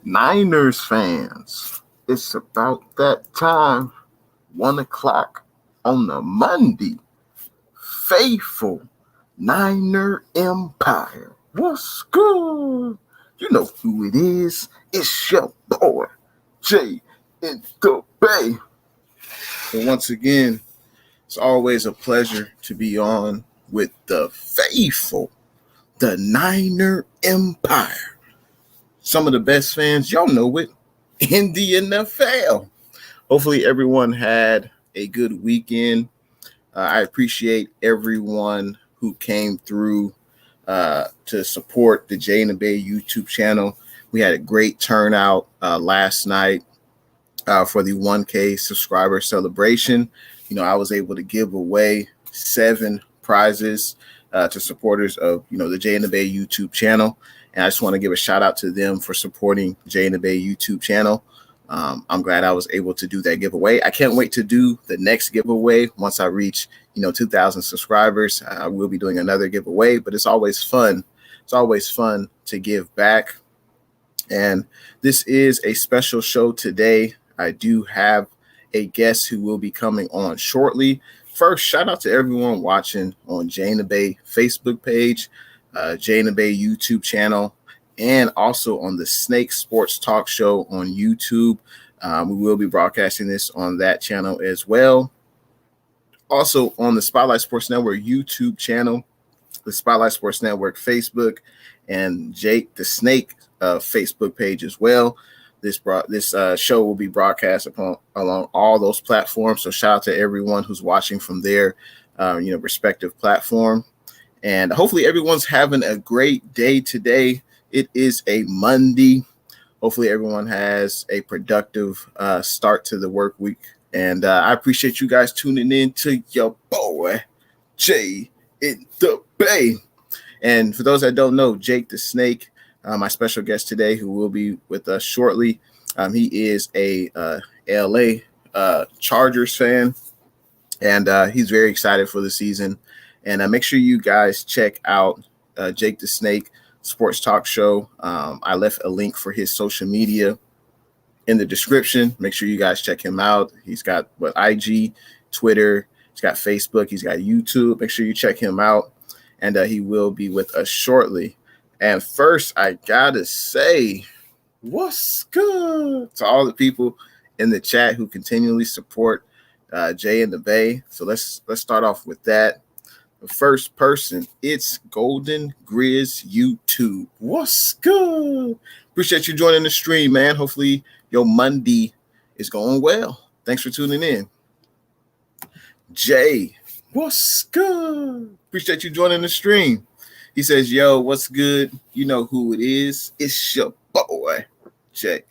Niners fans, it's about that time. 1 o'clock on a Monday. Faithful Niner Empire. What's good? You know who it is. It's your boy, Jay in the Bay. And once again, it's always a pleasure to be on with the faithful, the Niner Empire. Some of the best fans, y'all know it, in the NFL. Hopefully everyone had a good weekend. I appreciate everyone who came through to support the Jay and the Bay YouTube channel. We had a great turnout last night for the 1K subscriber celebration. You know, I was able to give away 7 prizes to supporters of, the Jay and the Bay YouTube channel. And I just want to give a shout out to them for supporting Jay and the Bay YouTube channel. I'm glad I was able to do that giveaway. I can't wait to do the next giveaway once I reach, 2,000 subscribers. I will be doing another giveaway, but it's always fun. It's always fun to give back. And this is a special show today. I do have a guest who will be coming on shortly. First, shout out to everyone watching on Jay and the Bay Facebook page, Jay and the Bay YouTube channel, and also on the Snake Sports Talk Show on YouTube. We will be broadcasting this on that channel as well. Also on the Spotlight Sports Network YouTube channel, the Spotlight Sports Network Facebook, and Jake the Snake Facebook page as well. This show will be broadcast along all those platforms. So shout out to everyone who's watching from their respective platform. And hopefully everyone's having a great day today. It is a Monday. Hopefully everyone has a productive start to the work week. And I appreciate you guys tuning in to your boy, Jay in the Bay. And for those that don't know, Jake the Snake, my special guest today, who will be with us shortly. He is a LA Chargers fan, and he's very excited for the season. And make sure you guys check out Jake the Snake Sports Talk Show. I left a link for his social media in the description. Make sure you guys check him out. He's got IG, Twitter, he's got Facebook, he's got YouTube. Make sure you check him out, and he will be with us shortly. And first, I gotta say, what's good to all the people in the chat who continually support Jay and the Bay. So let's start off with that. The first person, it's Golden Grizz YouTube. What's good? Appreciate you joining the stream, man. Hopefully your Monday is going well. Thanks for tuning in. Jay, what's good? Appreciate you joining the stream. He says, yo, what's good? You know who it is. It's your boy, Jay.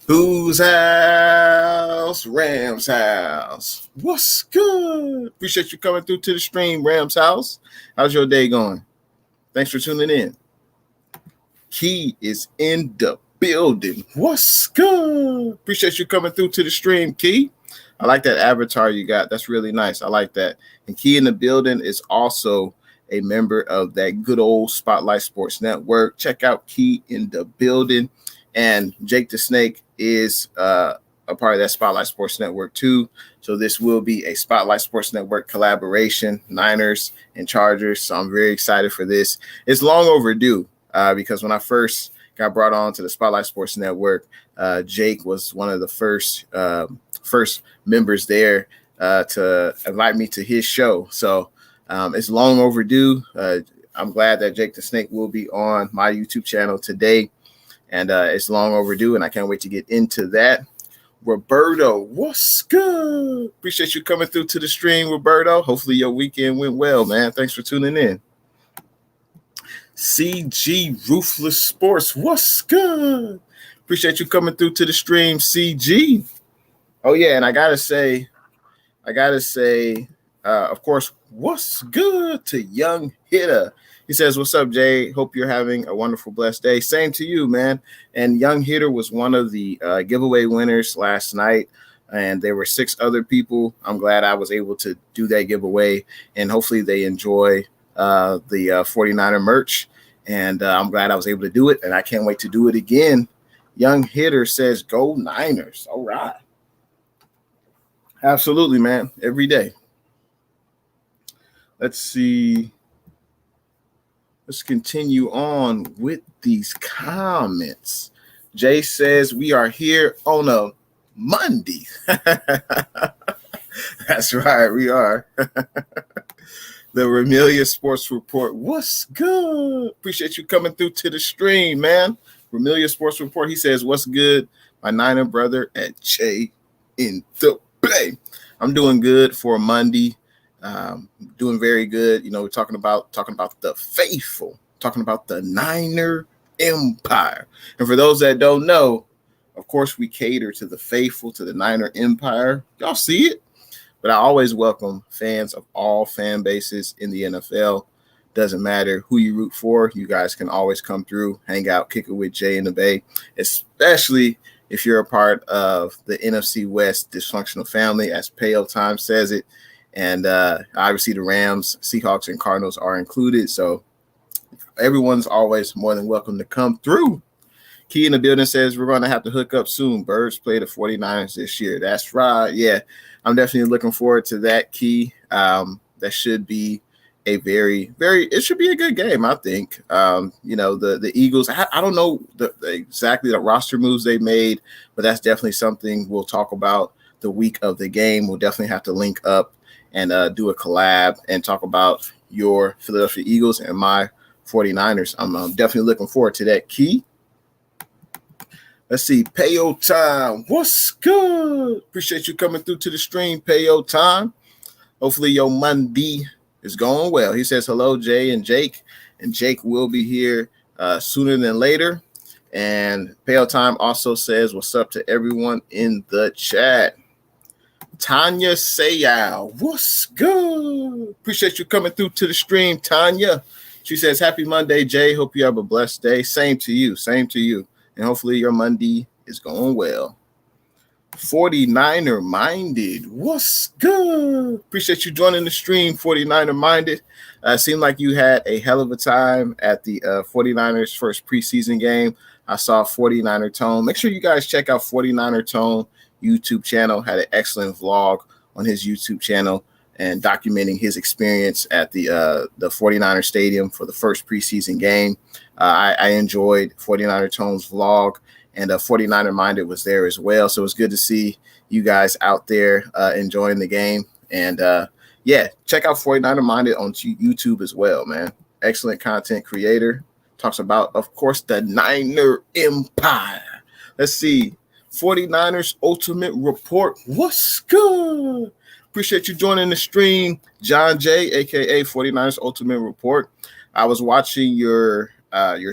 Whose house? Ram's house. What's good? Appreciate you coming through to the stream, Ram's house. How's your day going? Thanks for tuning in. Key is in the building. What's good? Appreciate you coming through to the stream, Key. I like that avatar you got. That's really nice. I like that. And Key in the building is also a member of that good old Spotlight Sports Network. Check out Key in the building. And Jake the Snake is a part of that Spotlight Sports Network too. So this will be a Spotlight Sports Network collaboration, Niners and Chargers. So I'm very excited for this. It's long overdue because when I first got brought on to the Spotlight Sports Network, Jake was one of the first members there to invite me to his show. So it's long overdue. I'm glad that Jake the Snake will be on my YouTube channel today. And it's long overdue, and I can't wait to get into that. Roberto, what's good? Appreciate you coming through to the stream, Roberto. Hopefully your weekend went well, man. Thanks for tuning in. CG Ruthless Sports, what's good? Appreciate you coming through to the stream, CG. Oh, yeah, and I gotta say, of course, what's good to Young Hitter. He says, what's up, Jay? Hope you're having a wonderful, blessed day. Same to you, man. And Young Hitter was one of the giveaway winners last night, and there were 6 other people. I'm glad I was able to do that giveaway, and hopefully they enjoy the 49er merch. And I'm glad I was able to do it, and I can't wait to do it again. Young Hitter says, go Niners. All right. Absolutely, man. Every day. Let's see. Let's continue on with these comments. Jay says, we are here on a Monday. That's right, we are. The Remelia Sports Report. What's good? Appreciate you coming through to the stream, man. Remelia Sports Report. He says, what's good? My Niner brother at Jay in the Bay. I'm doing good for a Monday. Doing very good. You know, we're talking about the faithful, talking about the Niner Empire. And for those that don't know, of course, we cater to the faithful, to the Niner Empire. Y'all see it? But I always welcome fans of all fan bases in the NFL. Doesn't matter who you root for. You guys can always come through, hang out, kick it with Jay in the Bay, especially if you're a part of the NFC West dysfunctional family, as Payo Time says it. And obviously the Rams, Seahawks, and Cardinals are included. So everyone's always more than welcome to come through. Key in the building says we're going to have to hook up soon. Birds play the 49ers this year. That's right. Yeah, I'm definitely looking forward to that, Key. That should be a it should be a good game, I think. You know, the Eagles, I don't know exactly the roster moves they made, but that's definitely something we'll talk about the week of the game. We'll definitely have to link up and do a collab and talk about your Philadelphia Eagles and my 49ers. I'm definitely looking forward to that, Key. Let's see, Payo Time. What's good? Appreciate you coming through to the stream, Payo Time. Hopefully your Monday is going well. He says, hello, Jay and Jake. And Jake will be here sooner than later. And Payo Time also says, what's up to everyone in the chat. Tanya Sayal, what's good? Appreciate you coming through to the stream, Tanya. She says, happy Monday, Jay. Hope you have a blessed day. Same to you. Same to you. And hopefully your Monday is going well. 49er Minded. What's good? Appreciate you joining the stream, 49er Minded. Seemed like you had a hell of a time at the 49ers first preseason game. I saw 49er Tone. Make sure you guys check out 49er Tone YouTube channel. Had an excellent vlog on his YouTube channel and documenting his experience at the 49er Stadium for the first preseason game. I enjoyed 49er Tone's vlog, and 49er Minded was there as well. So it's good to see you guys out there enjoying the game. And yeah, check out 49er Minded on YouTube as well, man. Excellent content creator. Talks about, of course, the Niner Empire. Let's see. 49ers Ultimate Report. What's good? Appreciate you joining the stream, John J, a.k.a. 49ers Ultimate Report. I was watching your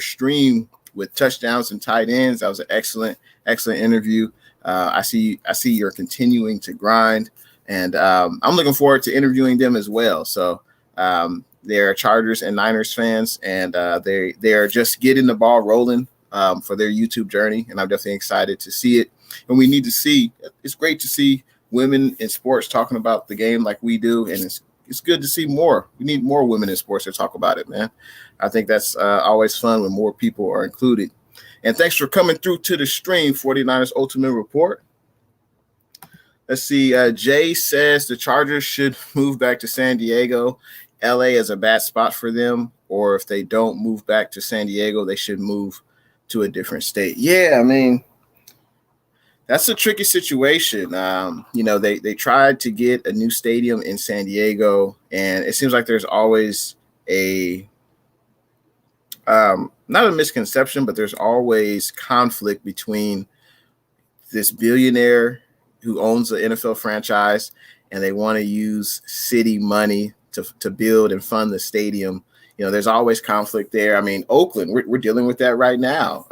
stream with touchdowns and tight ends. That was an excellent interview. I see you're continuing to grind, and I'm looking forward to interviewing them as well. So they're Chargers and Niners fans, and they are just getting the ball rolling for their YouTube journey, and I'm definitely excited to see it. And we need to see. It's great to see women in sports talking about the game like we do, and it's good to see more. We need more women in sports to talk about it, man. I think that's always fun when more people are included. And thanks for coming through to the stream, 49ers Ultimate Report. Let's see. Jay says the Chargers should move back to San Diego. LA is a bad spot for them, or if they don't move back to San Diego, they should move to a different state. Yeah, I mean, that's a tricky situation. You know, they tried to get a new stadium in San Diego, and it seems like there's always a not a misconception, but there's always conflict between this billionaire who owns the NFL franchise, and they want to use city money to build and fund the stadium. You know, there's always conflict there. I mean, Oakland, we're dealing with that right now.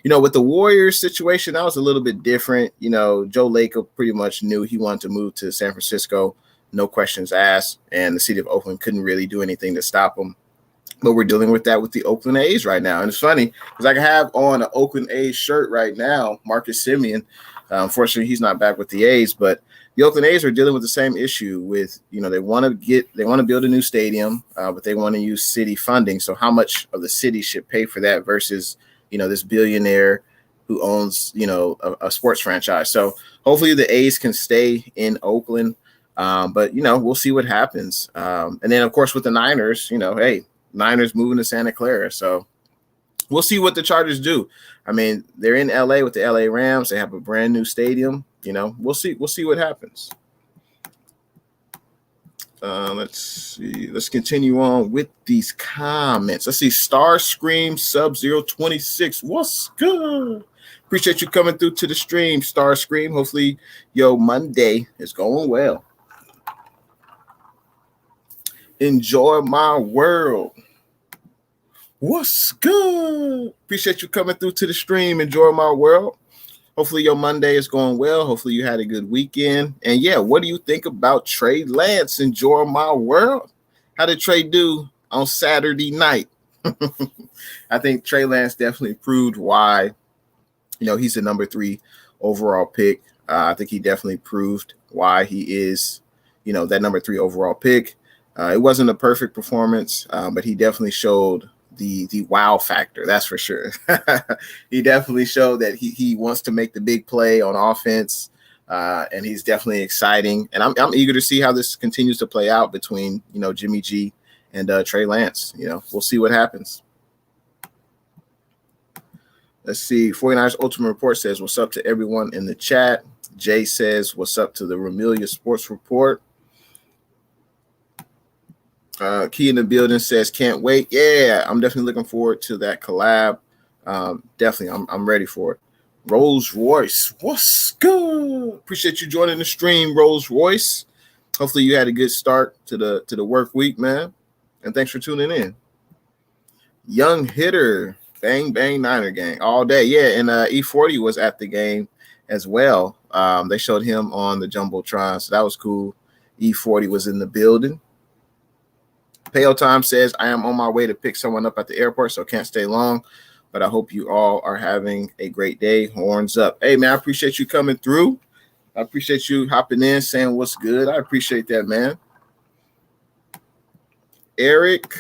You know, with the Warriors situation, that was a little bit different. You know, Joe Lacob pretty much knew he wanted to move to San Francisco, no questions asked, and the city of Oakland couldn't really do anything to stop him. But we're dealing with that with the Oakland A's right now. And it's funny because I can have on an Oakland A's shirt right now, Marcus Semien. Unfortunately, he's not back with the A's, but the Oakland A's are dealing with the same issue with, they want to build a new stadium, but they want to use city funding. So how much of the city should pay for that versus, this billionaire who owns, a sports franchise. So hopefully the A's can stay in Oakland. But, we'll see what happens. And then, of course, with the Niners, hey, Niners moving to Santa Clara. So we'll see what the Chargers do. I mean, they're in LA with the LA Rams. They have a brand new stadium. We'll see. We'll see what happens. Let's see. Let's continue on with these comments. Let's see. Starscream Sub 026. What's good? Appreciate you coming through to the stream, Starscream. Hopefully, your Monday is going well. Enjoy my world. What's good? Appreciate you coming through to the stream. Enjoy my world. Hopefully your Monday is going well. Hopefully you had a good weekend. And yeah, what do you think about Trey Lance? Enjoy my world. How did Trey do on Saturday night? I think Trey Lance definitely proved why, he's the number 3 overall pick. I think he definitely proved why he is, that number 3 overall pick. It wasn't a perfect performance, but he definitely showed the wow factor. That's for sure. He definitely showed that he wants to make the big play on offense, and he's definitely exciting. And I'm eager to see how this continues to play out between Jimmy G and Trey Lance. We'll see what happens. Let's see. 49ers Ultimate Report says, what's up to everyone in the chat. Jay says, what's up to the Ramelia Sports Report. Key in the building says, can't wait. Yeah, I'm definitely looking forward to that collab. Definitely, I'm ready for it. Rolls Royce, what's good? Appreciate you joining the stream, Rolls Royce. Hopefully you had a good start to the work week, man. And thanks for tuning in. Young hitter, bang bang Niner gang all day. Yeah, and E40 was at the game as well. They showed him on the Jumbotron, so that was cool. E40 was in the building. Pale Time says, I am on my way to pick someone up at the airport, so can't stay long. But I hope you all are having a great day. Horns up. Hey, man, I appreciate you coming through. I appreciate you hopping in, saying what's good. I appreciate that, man. Eric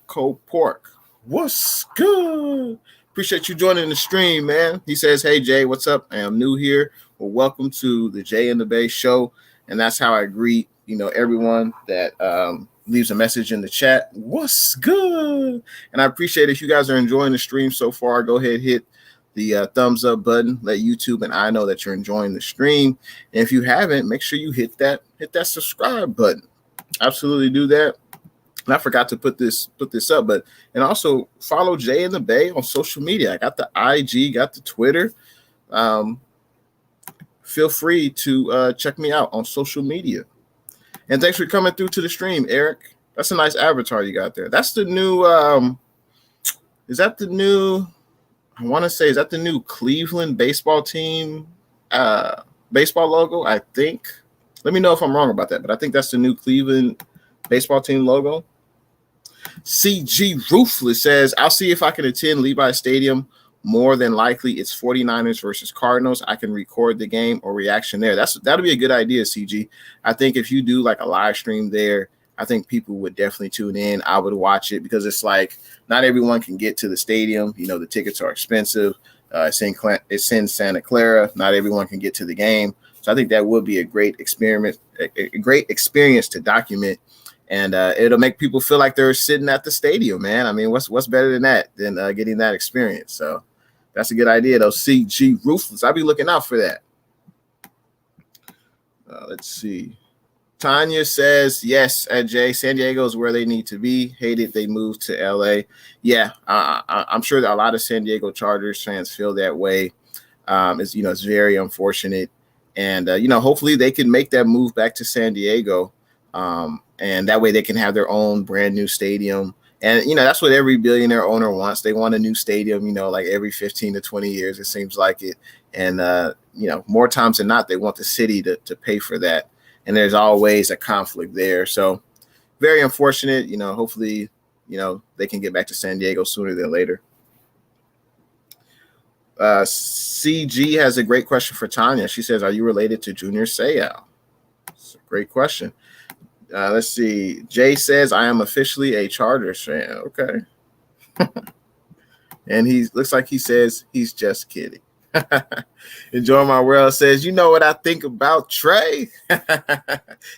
Copork. What's good? Appreciate you joining the stream, man. He says, hey, Jay, what's up? I am new here. Well, welcome to the Jay and the Bay show. And that's how I greet, everyone that leaves a message in the chat. What's good? And I appreciate if you guys are enjoying the stream so far. Go ahead, hit the thumbs up button. Let YouTube and I know that you're enjoying the stream. And if you haven't, make sure you hit that subscribe button. Absolutely do that. And I forgot to put this up, and also follow Jay and the Bay on social media. I got the IG, got the Twitter. Feel free to check me out on social media. And thanks for coming through to the stream, Eric. That's a nice avatar you got there. That's the new is that the new Cleveland baseball team baseball logo? I think. Let me know if I'm wrong about that, but I think that's the new Cleveland baseball team logo. CG Ruthless says, I'll see if I can attend Levi Stadium. More than likely, it's 49ers versus Cardinals. I can record the game or reaction there. That'll be a good idea, CG. I think if you do like a live stream there, I think people would definitely tune in. I would watch it because it's like not everyone can get to the stadium. The tickets are expensive. It's in Santa Clara. Not everyone can get to the game. So I think that would be a great experiment, a great experience to document. And it'll make people feel like they're sitting at the stadium, man. I mean, what's better than that, than getting that experience? So that's a good idea, though. CG Ruthless. I'll be looking out for that. Let's see. Tanya says, yes, Jay, San Diego is where they need to be. Hated they moved to LA. Yeah, I'm sure that a lot of San Diego Chargers fans feel that way. It's very unfortunate. And, hopefully they can make that move back to San Diego. And that way they can have their own brand new stadium. And, that's what every billionaire owner wants. They want a new stadium, like every 15 to 20 years, it seems like it. And, more times than not, they want the city to pay for that. And there's always a conflict there. So very unfortunate, hopefully, they can get back to San Diego sooner than later. CG has a great question for Tanya. She says, "Are you related to Junior Seau?" It's a great question. Let's see. Jay says, "I am officially a Chargers fan." Okay. And he looks like he says he's just kidding. Enjoy My World says, "You know what I think about Trey?"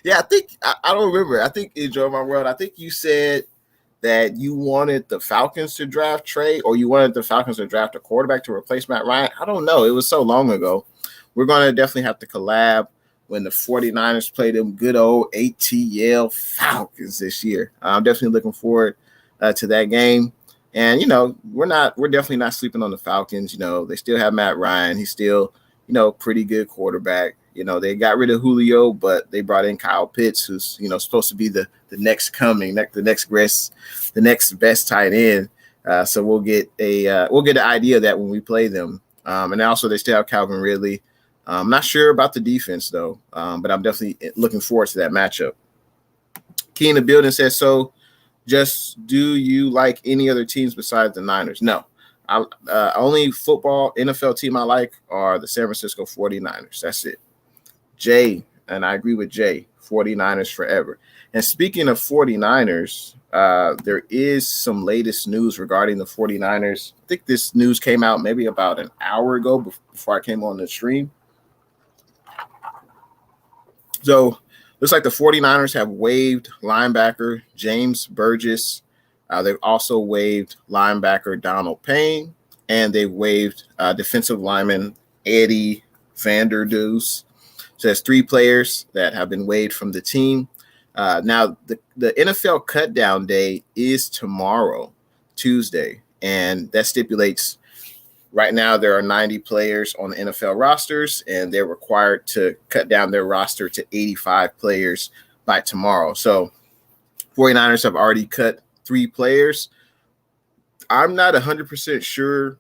Yeah, I think I don't remember. I think Enjoy My World. I think you said that you wanted the Falcons to draft Trey, or you wanted the Falcons to draft a quarterback to replace Matt Ryan. I don't know. It was so long ago. We're going to definitely have to collab when the 49ers play them good old ATL Falcons this year. I'm definitely looking forward to that game. And, we're definitely not sleeping on the Falcons. They still have Matt Ryan. He's still, pretty good quarterback. They got rid of Julio, but they brought in Kyle Pitts, who's, supposed to be the next coming, the next best tight end. So we'll get an idea of that when we play them. And also they still have Calvin Ridley. I'm not sure about the defense though, but I'm definitely looking forward to that matchup. Key in the building says, "So just do you like any other teams besides the Niners?" No. Only football NFL team I like are the San Francisco 49ers. That's it. Jay, and I agree with Jay, 49ers forever. And speaking of 49ers, there is some latest news regarding the 49ers. I think this news came out maybe about an hour ago before I came on the stream. So looks like the 49ers have waived linebacker James Burgess. They've also waived linebacker Donald Payne, and they've waived defensive lineman Eddie Vanderdoes. So there's 3 players that have been waived from the team. Now, the NFL cutdown day is tomorrow, Tuesday, and that stipulates right now there are 90 players on the NFL rosters, and they're required to cut down their roster to 85 players by tomorrow. So 49ers have already cut 3 players. I'm not 100% sure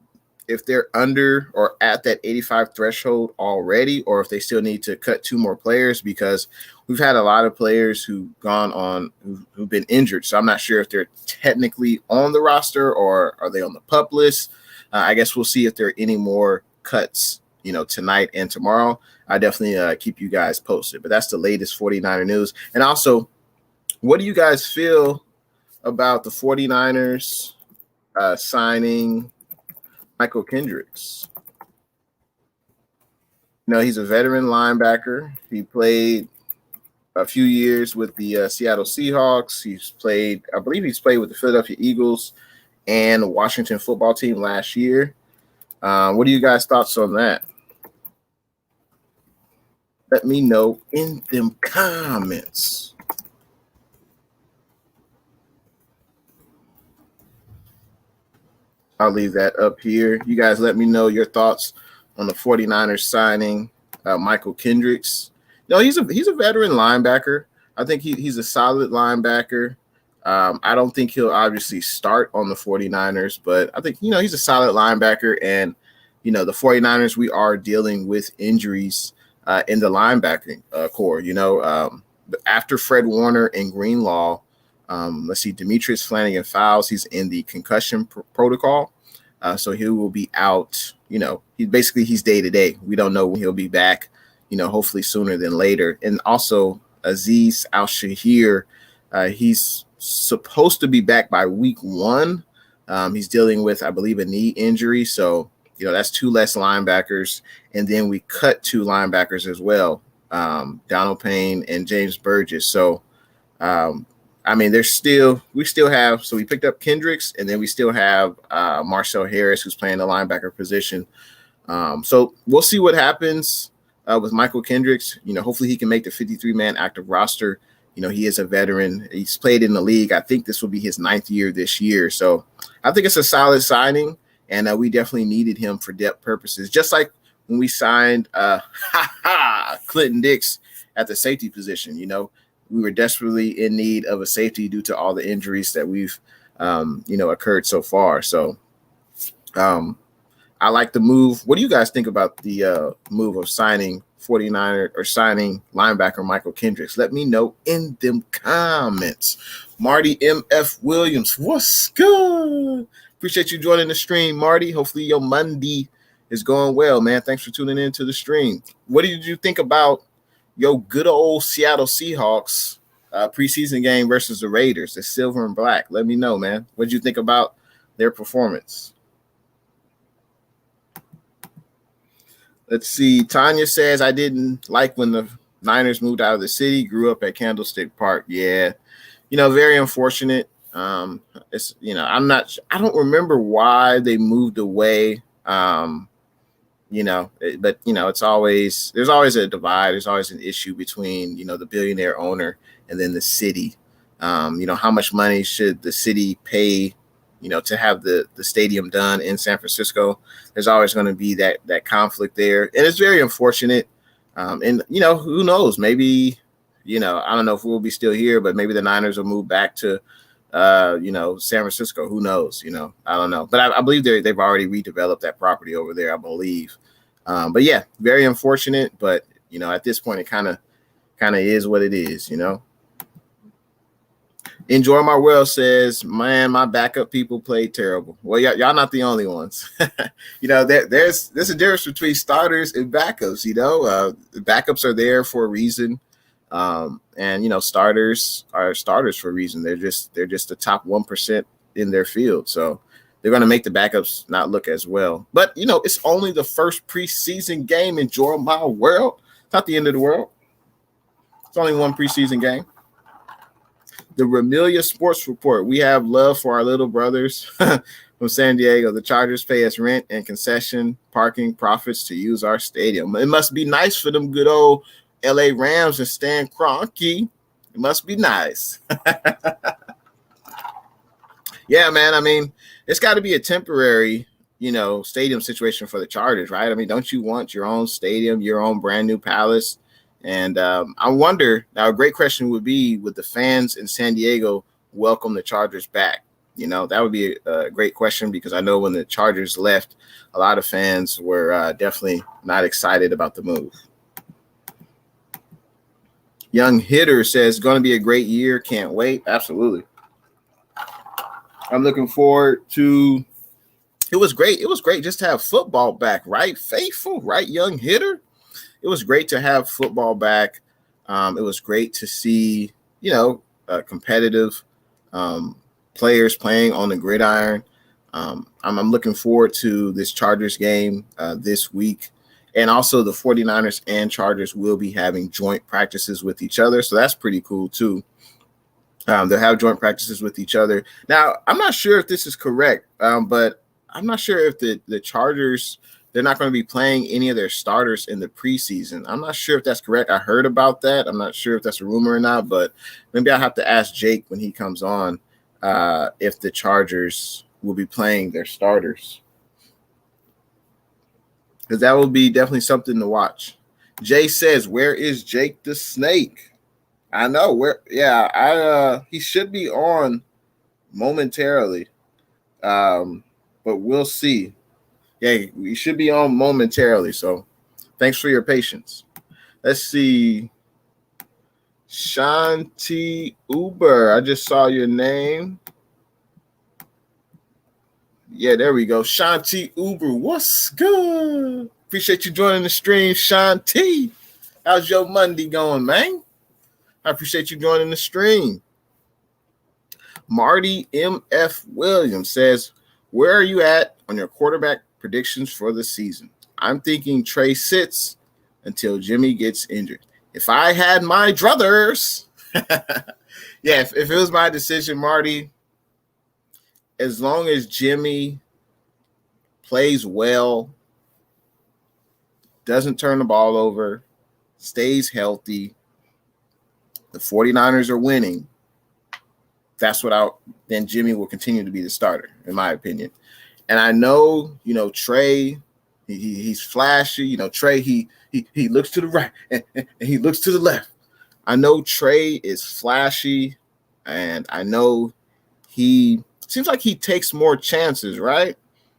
if they're under or at that 85 threshold already, or if they still need to cut 2 more players, because we've had a lot of players who've been injured. So I'm not sure if they're technically on the roster or are they on the PUP list. I guess we'll see if there are any more cuts, tonight and tomorrow. I definitely keep you guys posted, but that's the latest 49er news. And also, what do you guys feel about the 49ers signing Michael Kendricks? He's a veteran linebacker. He played a few years with the Seattle Seahawks. I believe he's played with the Philadelphia Eagles and the Washington football team last year. What are you guys' thoughts on that? Let me know in them comments. I'll leave that up here. You guys let me know your thoughts on the 49ers signing Michael Kendricks. He's a veteran linebacker. I think he's a solid linebacker. I don't think he'll obviously start on the 49ers, but I think, he's a solid linebacker. And, the 49ers, we are dealing with injuries in the linebacking core. After Fred Warner and Greenlaw, let's see, Demetrius Flanagan-Fowles, he's in the concussion protocol. So he will be out, he's day to day. We don't know when he'll be back, hopefully sooner than later. And also Azeez Al-Shahir, he's supposed to be back by week 1. He's dealing with, I believe, a knee injury. So, that's 2 less linebackers. And then we cut 2 linebackers as well, Donald Payne and James Burgess. So, we still have, so we picked up Kendricks, and then we still have Marcel Harris, who's playing the linebacker position. So we'll see what happens with Michael Kendricks. Hopefully he can make the 53-man active roster. He is a veteran. He's played in the league. I think this will be his 9th year this year. So I think it's a solid signing, and we definitely needed him for depth purposes, just like when we signed Clinton Dix at the safety position. We were desperately in need of a safety due to all the injuries that we've, occurred so far. So I like the move. What do you guys think about the move of signing 49er or signing linebacker Michael Kendricks? Let me know in them comments. Marty M.F. Williams, what's good? Appreciate you joining the stream, Marty. Hopefully your Monday It's going well, man. Thanks for tuning in to the stream. What did you think about your good old Seattle Seahawks preseason game versus the Raiders, the silver and black? Let me know, man. What did you think about their performance? Let's see. Tanya says, I didn't like when the Niners moved out of the city, grew up at Candlestick Park. Yeah, very unfortunate. It's, I don't remember why they moved away. But it's always, there's always a divide. There's always an issue between, the billionaire owner and then the city. How much money should the city pay, to have the stadium done in San Francisco? There's always going to be that conflict there. And it's very unfortunate. And who knows, maybe, I don't know if we'll be still here, but maybe the Niners will move back to, San Francisco. Who knows? I don't know. But I believe they've already redeveloped that property over there, I believe. But yeah, very unfortunate. But, at this point, it kind of is what it is, Enjoy My World says, man, my backup people played terrible. Well, y'all not the only ones. There's a difference between starters and backups. Backups are there for a reason. And starters are starters for a reason. They're just the top 1% in their field. So they're going to make the backups not look as well. But, it's only the first preseason game. Enjoy My World. It's not the end of the world. It's only one preseason game. The Remilia Sports Report. We have love for our little brothers from San Diego. The Chargers pay us rent and concession parking profits to use our stadium. It must be nice for them good old LA Rams and Stan Kroenke. It must be nice. Yeah, man. I mean, it's got to be a temporary, stadium situation for the Chargers, right? I mean, don't you want your own stadium, your own brand new palace? And I wonder, now a great question would be, would the fans in San Diego welcome the Chargers back? That would be a great question, because I know when the Chargers left, a lot of fans were definitely not excited about the move. Young Hitter says, going to be a great year. Can't wait. Absolutely. I'm looking forward to – it was great. It was great just to have football back, right? Faithful, right, Young Hitter? It was great to have football back. It was great to see, competitive players playing on the gridiron. I'm looking forward to this Chargers game this week. And also the 49ers and Chargers will be having joint practices with each other. So that's pretty cool, too. They'll have joint practices with each other. Now, I'm not sure if this is correct, but I'm not sure if the Chargers – they're not going to be playing any of their starters in the preseason. I'm not sure if that's correct. I heard about that. I'm not sure if that's a rumor or not, but maybe I'll have to ask Jake when he comes on if the Chargers will be playing their starters, because that will be definitely something to watch. Jay says, where is Jake the Snake? I know where. Yeah, he should be on momentarily, but we'll see. Yeah, we should be on momentarily. So thanks for your patience. Let's see. Shanti Uber. I just saw your name. Yeah, there we go. Shanti Uber. What's good? Appreciate you joining the stream, Shanti. How's your Monday going, man? I appreciate you joining the stream. Marty M.F. Williams says, where are you at on your quarterback predictions for the season? I'm thinking Trey sits until Jimmy gets injured. If I had my druthers, yeah, if it was my decision, Marty, as long as Jimmy plays well, doesn't turn the ball over, stays healthy, the 49ers are winning, then Jimmy will continue to be the starter, in my opinion. And I know, Trey, he's flashy. Trey, he looks to the right and he looks to the left. I know Trey is flashy, and I know he seems like he takes more chances, right?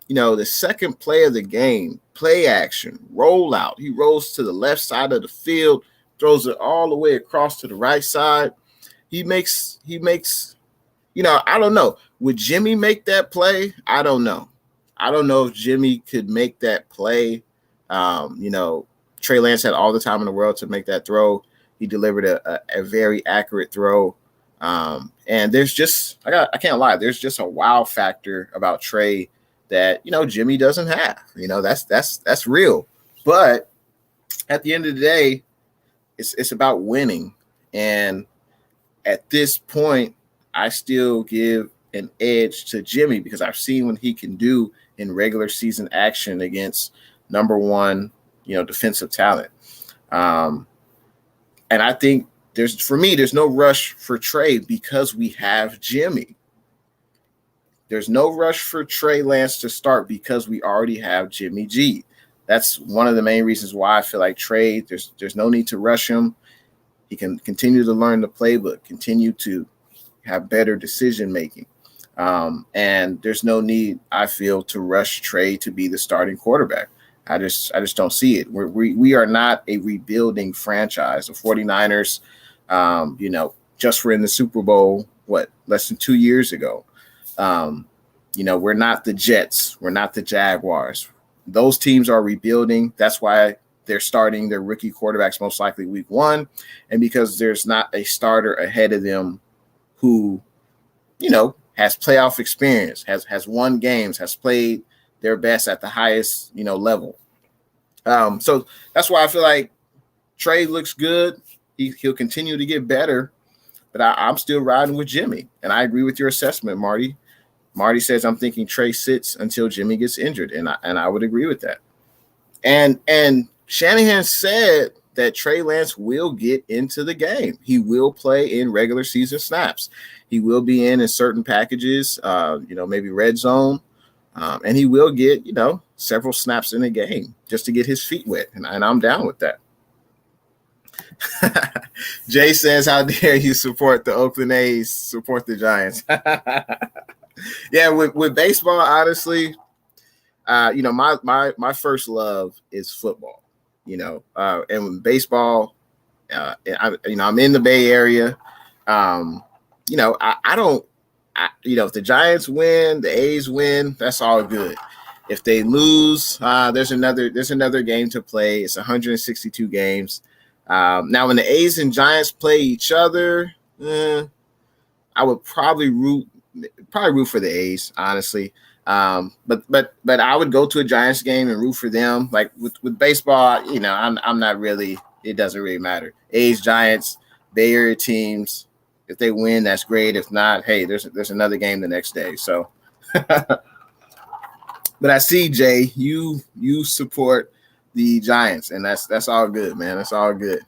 The second play of the game, play action, rollout. He rolls to the left side of the field, throws it all the way across to the right side. He makes, I don't know. Would Jimmy make that play? I don't know. I don't know if Jimmy could make that play. Trey Lance had all the time in the world to make that throw. He delivered a very accurate throw. And there's just, I can't lie, there's just a wow factor about Trey that, Jimmy doesn't have. That's real. But at the end of the day, it's about winning. And at this point, I still give an edge to Jimmy because I've seen what he can do in regular season action against number one, defensive talent. And I think there's no rush for Trey because we have Jimmy. There's no rush for Trey Lance to start because we already have Jimmy G. That's one of the main reasons why I feel like Trey, there's no need to rush him. He can continue to learn the playbook, continue to have better decision making. And there's no need, I feel, to rush Trey to be the starting quarterback. I just don't see it. We are not a rebuilding franchise. The 49ers, just were in the Super Bowl, less than 2 years ago. We're not the Jets. We're not the Jaguars. Those teams are rebuilding. That's why they're starting their rookie quarterbacks most likely week one. And because there's not a starter ahead of them who, has playoff experience, has won games, has played their best at the highest, level. So that's why I feel like Trey looks good. He'll continue to get better, but I'm still riding with Jimmy. And I agree with your assessment, Marty. Marty says, I'm thinking Trey sits until Jimmy gets injured. And I would agree with that. And Shanahan said that Trey Lance will get into the game. He will play in regular season snaps. He will be in certain packages, maybe red zone. And he will get, several snaps in a game just to get his feet wet. And I'm down with that. Jay says, how dare you support the Oakland A's, support the Giants? Yeah, with baseball, honestly, my first love is football, and with baseball, I'm in the Bay Area. If the Giants win, the A's win, that's all good. If they lose, there's another game to play. It's 162 games. Now, when the A's and Giants play each other, I would probably root for the A's, honestly. But I would go to a Giants game and root for them. Like with baseball, I'm not really. It doesn't really matter. A's, Giants, Bay Area teams. If they win, that's great. If not, hey, there's another game the next day. So, but I see, Jay, you support the Giants, and that's all good, man. That's all good.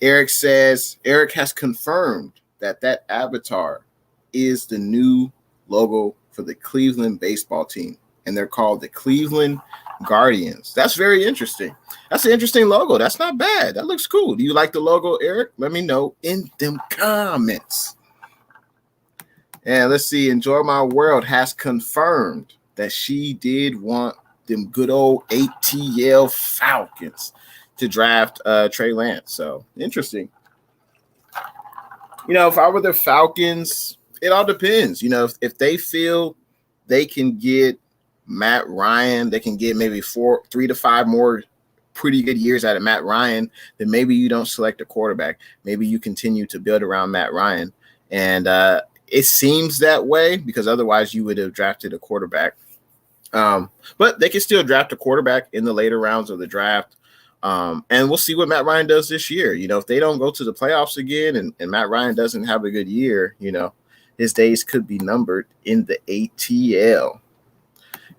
Eric says Eric has confirmed that avatar is the new logo for the Cleveland baseball team, and they're called the Cleveland Guardians. That's very interesting. That's an interesting logo. That's not bad. That looks cool. Do you like the logo, Eric? Let me know in them comments. And let's see. Enjoy My World has confirmed that she did want them good old ATL Falcons to draft Trey Lance. So interesting. If I were the Falcons, it all depends. If they feel they can get Matt Ryan, they can get maybe 3 to 5 more pretty good years out of Matt Ryan, then maybe you don't select a quarterback. Maybe you continue to build around Matt Ryan. And it seems that way because otherwise you would have drafted a quarterback. But they can still draft a quarterback in the later rounds of the draft. And we'll see what Matt Ryan does this year. If they don't go to the playoffs again and Matt Ryan doesn't have a good year, his days could be numbered in the ATL.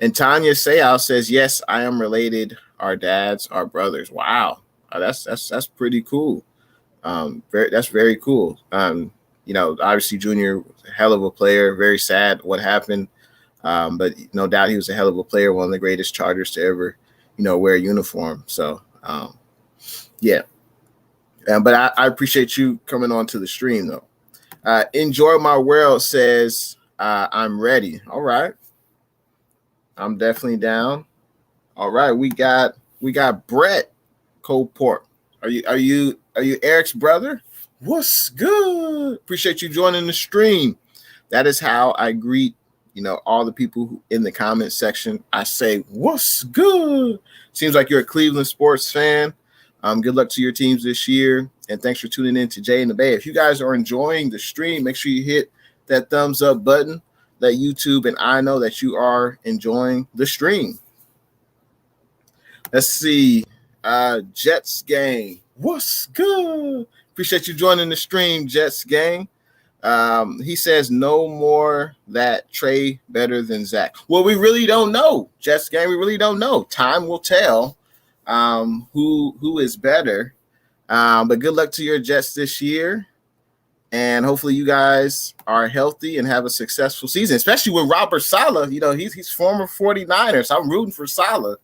And Tanya Sayal says, yes, I am related. Our dads are brothers. Wow. That's pretty cool. That's very cool. Obviously Junior was a hell of a player, very sad what happened. But no doubt he was a hell of a player, one of the greatest Chargers to ever, wear a uniform. So, yeah. But I appreciate you coming on to the stream, though. Enjoy My World says, I'm ready. All right. I'm definitely down. All right. We got Brett Coport. Are you Eric's brother? What's good? Appreciate you joining the stream. That is how I greet all the people in the comment section, I say, what's good? Seems like you're a Cleveland sports fan. Good luck to your teams this year. And thanks for tuning in to Jay in the Bay. If you guys are enjoying the stream, make sure you hit that thumbs up button. Let YouTube and I know that you are enjoying the stream. Let's see. Jets gang. What's good? Appreciate you joining the stream, Jets gang. He says no more that Trey better than Zach. Well, we really don't know, Jets gang. We really don't know. Time will tell who is better. But good luck to your Jets this year. And hopefully you guys are healthy and have a successful season, especially with Robert Saleh. He's former 49ers. I'm rooting for Saleh.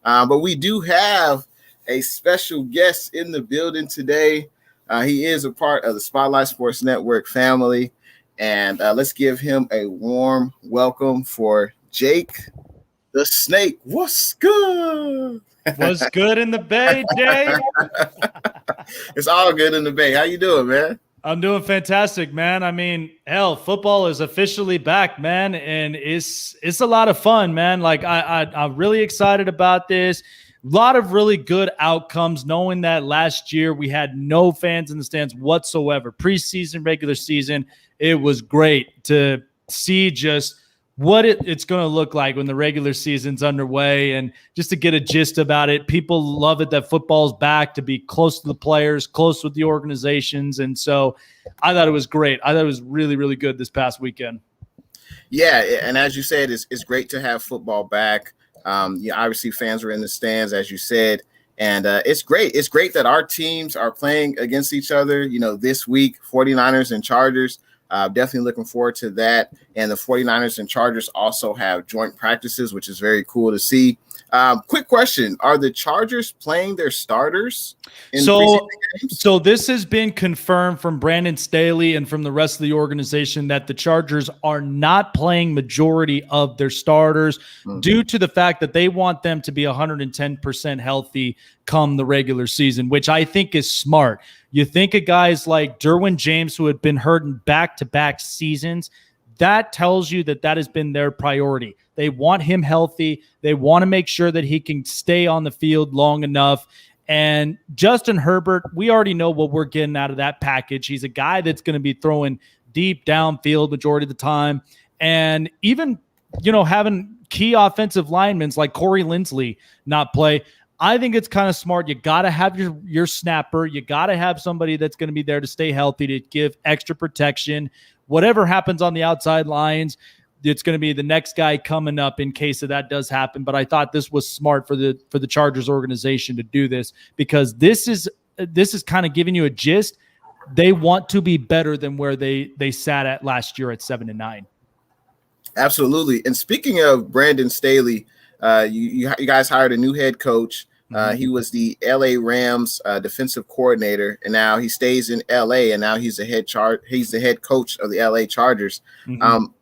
But we do have a special guest in the building today. He is a part of the Spotlight Sports Network family. And let's give him a warm welcome for Jake the Snake. What's good? What's good in the Bay, Jay? It's all good in the Bay. How you doing, man? I'm doing fantastic, man. I mean, hell, football is officially back, man, and it's a lot of fun, man. Like I'm really excited about this. A lot of really good outcomes, knowing that last year we had no fans in the stands whatsoever. Preseason, regular season, it was great to see just what it's going to look like when the regular season's underway, and just to get a gist about it. People love it that football's back, to be close to the players, close with the organizations. And so I thought it was great. I thought it was really, really good this past weekend. Yeah, and as you said, it's great to have football back. Obviously fans are in the stands, as you said, and it's great. It's great that our teams are playing against each other, this week, 49ers and Chargers. Definitely looking forward to that. And the 49ers and Chargers also have joint practices, which is very cool to see. Quick question. Are the Chargers playing their starters in preseason games? So this has been confirmed from Brandon Staley and from the rest of the organization that the Chargers are not playing majority of their starters due to the fact that they want them to be 110% healthy come the regular season, which I think is smart. You think of guys like Derwin James, who had been hurt in back-to-back seasons. That tells you that has been their priority. They want him healthy. They want to make sure that he can stay on the field long enough. And Justin Herbert, we already know what we're getting out of that package. He's a guy that's going to be throwing deep downfield majority of the time. And even, having key offensive linemen like Corey Linsley not play, I think it's kind of smart. You got to have your snapper. You got to have somebody that's going to be there to stay healthy, to give extra protection. Whatever happens on the outside lines, it's going to be the next guy coming up in case of that does happen. But I thought this was smart for the Chargers organization to do this, because this is kind of giving you a gist. They want to be better than where they sat at last year at 7-9. Absolutely. And speaking of Brandon Staley, you guys hired a new head coach. He was the LA Rams defensive coordinator, and now he stays in LA, and now he's the head coach of the LA Chargers.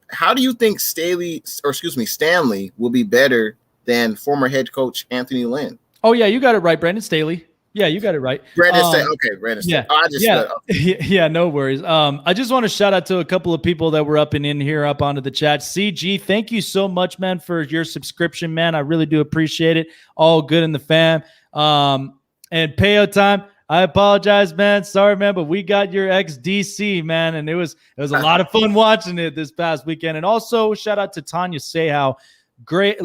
How do you think Stanley will be better than former head coach Anthony Lynn? Oh yeah, you got it right, Brandon Staley. Yeah, you got it right. Brandon Staley. Okay, Brandon Staley. Yeah, no worries. I just want to shout out to a couple of people that were up and in here, up onto the chat. CG, thank you so much, man, for your subscription, man. I really do appreciate it. All good in the fam. And Payo Time, I apologize, man. Sorry, man, but we got your ex-DC, man, and it was a lot of fun watching it this past weekend. And also, shout out to Tanya Sehow. Great,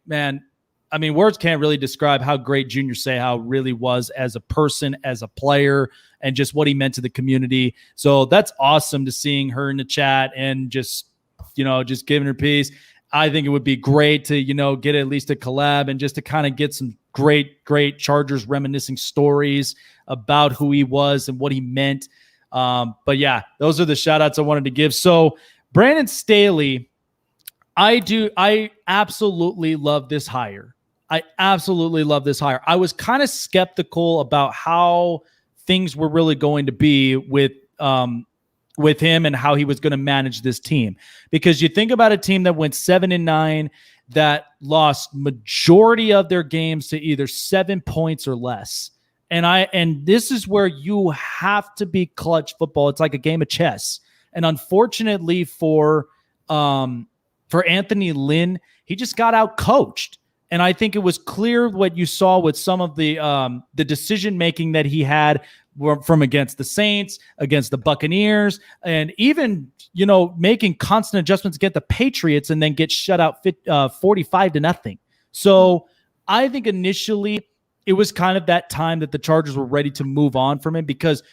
man. I mean, words can't really describe how great Junior Sehow really was as a person, as a player, and just what he meant to the community. So that's awesome to seeing her in the chat and just giving her peace. I think it would be great to, get at least a collab and just to kind of get some great Chargers reminiscing stories about who he was and what he meant. But yeah, those are the shout outs I wanted to give. So Brandon Staley, I absolutely love this hire. I was kind of skeptical about how things were really going to be with him and how he was going to manage this team. Because you think about a team that went 7-9, that lost majority of their games to either 7 points or less. And this is where you have to be clutch football. It's like a game of chess. And unfortunately for for Anthony Lynn, he just got out coached. And I think it was clear what you saw with some of the decision making that he had from against the Saints, against the Buccaneers, and even making constant adjustments against the Patriots, and then get shut out 45-0. So I think initially it was kind of that time that the Chargers were ready to move on from him, because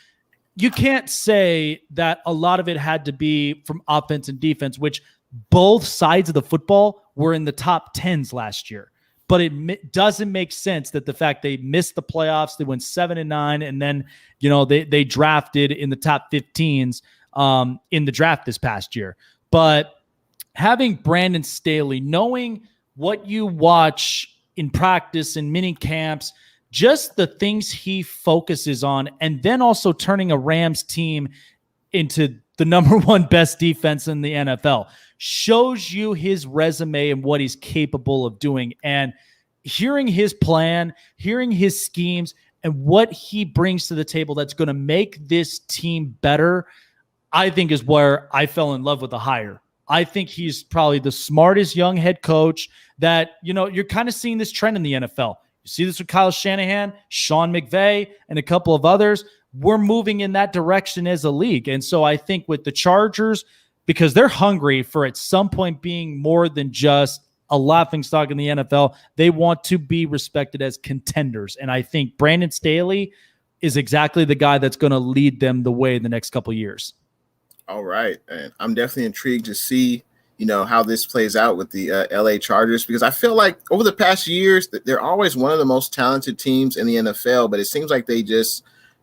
you can't say that a lot of it had to be from offense and defense, which both sides of the football were in the top 10s last year. But it doesn't make sense that the fact they missed the playoffs, they went 7-9, and then they drafted in the top 15s in the draft this past year. But having Brandon Staley, knowing what you watch in practice and mini camps, just the things he focuses on, and then also turning a Rams team into the number one best defense in the NFL, shows you his resume and what he's capable of doing. And hearing his plan, hearing his schemes, and what he brings to the table that's going to make this team better, I think is where I fell in love with the hire. I think he's probably the smartest young head coach that, you're kind of seeing this trend in the NFL. You see this with Kyle Shanahan, Sean McVay, and a couple of others. We're moving in that direction as a league. And so I think with the Chargers, because they're hungry for at some point being more than just a laughingstock in the NFL, they want to be respected as contenders. And I think Brandon Staley is exactly the guy that's going to lead them the way in the next couple of years. All right. And I'm definitely intrigued to see, how this plays out with the LA Chargers, because I feel like over the past years that they're always one of the most talented teams in the NFL, but it seems like they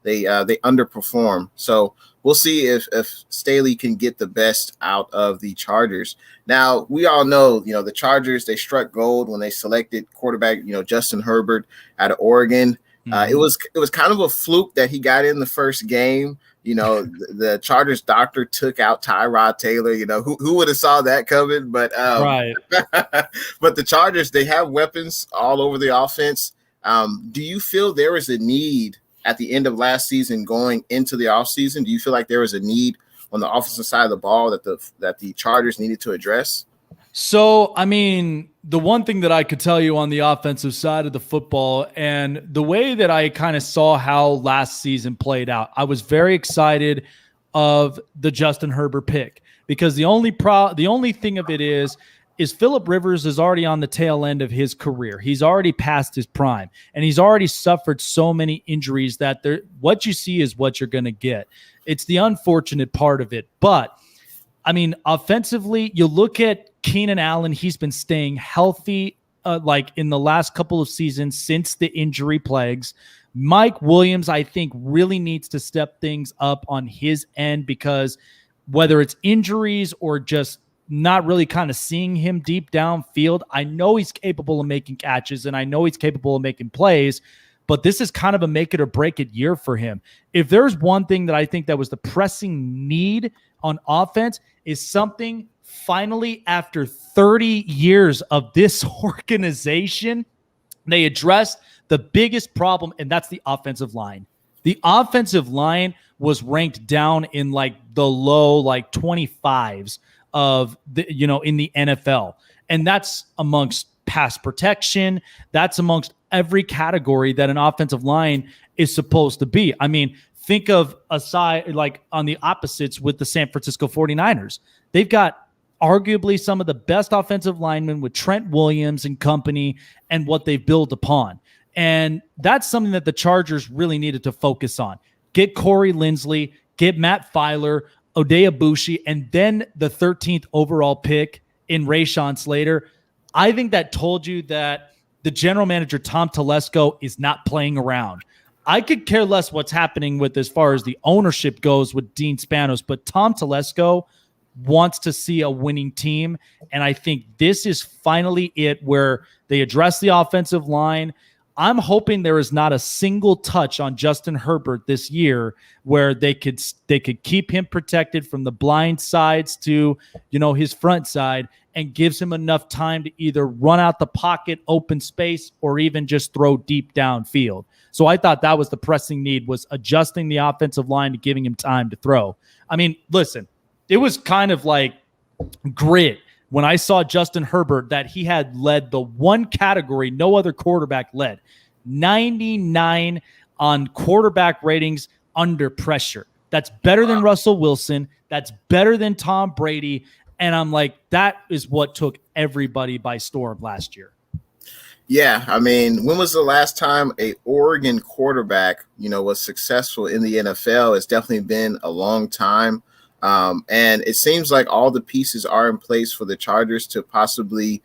underperform. So we'll see if Staley can get the best out of the Chargers. Now, we all know, the Chargers, they struck gold when they selected quarterback, Justin Herbert out of Oregon. Mm-hmm. It was kind of a fluke that he got in the first game. The Chargers doctor took out Tyrod Taylor. Who would have saw that coming? But right. But the Chargers, they have weapons all over the offense. Do you feel there was a need at the end of last season going into the offseason? Do you feel like there was a need on the offensive side of the ball that the Chargers needed to address? So, the one thing that I could tell you on the offensive side of the football, and the way that I kind of saw how last season played out, I was very excited of the Justin Herbert pick, because the only thing of it is Phillip Rivers is already on the tail end of his career. He's already past his prime, and he's already suffered so many injuries that what you see is what you're going to get. It's the unfortunate part of it. But, offensively, you look at Keenan Allen, he's been staying healthy like in the last couple of seasons since the injury plagues. Mike Williams, I think, really needs to step things up on his end, because whether it's injuries or just not really kind of seeing him deep downfield, I know he's capable of making catches and I know he's capable of making plays, but this is kind of a make it or break it year for him. If there's one thing that I think that was the pressing need on offense, is something finally after 30 years of this organization, they addressed the biggest problem, and that's the offensive line. The offensive line was ranked down in like the low 25s of the, in the NFL. And that's amongst pass protection. That's amongst every category that an offensive line is supposed to be. Think of aside, like on the opposites with the San Francisco 49ers. They've got arguably some of the best offensive linemen with Trent Williams and company and what they've built upon. And that's something that the Chargers really needed to focus on. Get Corey Linsley, get Matt Filer, Oday Abushi, and then the 13th overall pick in Rashawn Slater. I think that told you that the general manager, Tom Telesco, is not playing around. I could care less what's happening with as far as the ownership goes with Dean Spanos, but Tom Telesco wants to see a winning team. And I think this is finally it, where they address the offensive line. I'm hoping there is not a single touch on Justin Herbert this year where they could keep him protected from the blind sides to, his front side, and gives him enough time to either run out the pocket, open space, or even just throw deep downfield. So I thought that was the pressing need, was adjusting the offensive line to giving him time to throw. Listen, it was kind of like grit when I saw Justin Herbert that he had led the one category no other quarterback led, 99 on quarterback ratings under pressure. That's better than Russell Wilson. That's better than Tom Brady. And I'm like, that is what took everybody by storm last year. Yeah, I mean, when was the last time a Oregon quarterback, was successful in the NFL? It's definitely been a long time. And it seems like all the pieces are in place for the Chargers to possibly,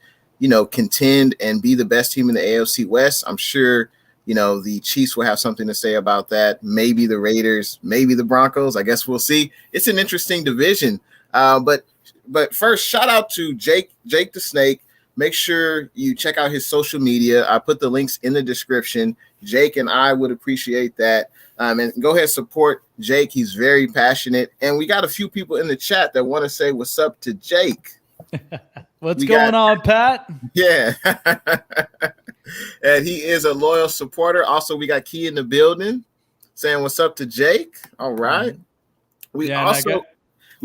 contend and be the best team in the AFC West. I'm sure, the Chiefs will have something to say about that. Maybe the Raiders, maybe the Broncos. I guess we'll see. It's an interesting division. But first, shout out to Jake the Snake. Make sure you check out his social media. I put the links in the description. Jake and I would appreciate that. And go ahead and support Jake. He's very passionate. And we got a few people in the chat that want to say what's up to Jake. What's going on, Pat? Yeah. And he is a loyal supporter. Also, we got Key in the building saying what's up to Jake. All right. We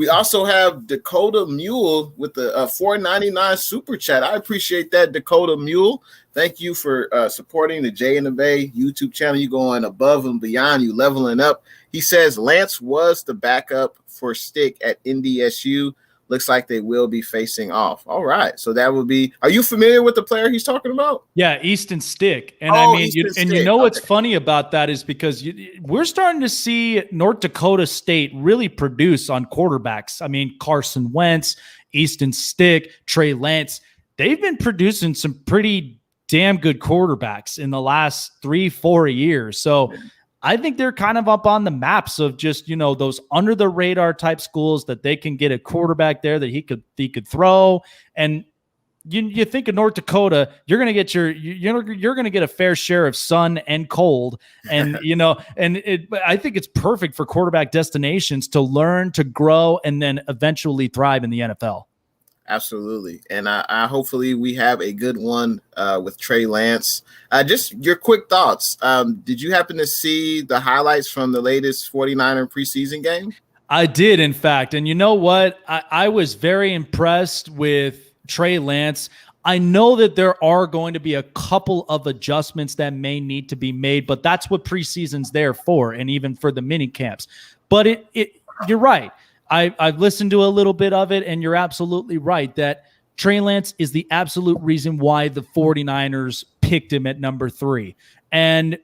also have Dakota Mule with the $4.99 super chat. I appreciate that, Dakota Mule. Thank you for supporting the Jay and the Bay YouTube channel. You going above and beyond. You leveling up. He says Lance was the backup for Stick at NDSU. Looks like they will be facing off. All right. So that would be. Are you familiar with the player he's talking about? Yeah, Easton Stick. And what's funny about that is because we're starting to see North Dakota State really produce on quarterbacks. I mean, Carson Wentz, Easton Stick, Trey Lance. They've been producing some pretty damn good quarterbacks in the last 3-4 years. So I think they're kind of up on the maps of just, those under the radar type schools that they can get a quarterback there that he could throw. And you think of North Dakota, you're going to get you're going to get a fair share of sun and cold. And, I think it's perfect for quarterback destinations to learn, to grow, and then eventually thrive in the NFL. Absolutely. And I hopefully we have a good one with Trey Lance. Just your quick thoughts. Did you happen to see the highlights from the latest 49er preseason game? I did, in fact. And you know what? I was very impressed with Trey Lance. I know that there are going to be a couple of adjustments that may need to be made, but that's what preseason's there for, and even for the mini camps. But you're right. I've listened to a little bit of it, and you're absolutely right that Trey Lance is the absolute reason why the 49ers picked him at number 3. And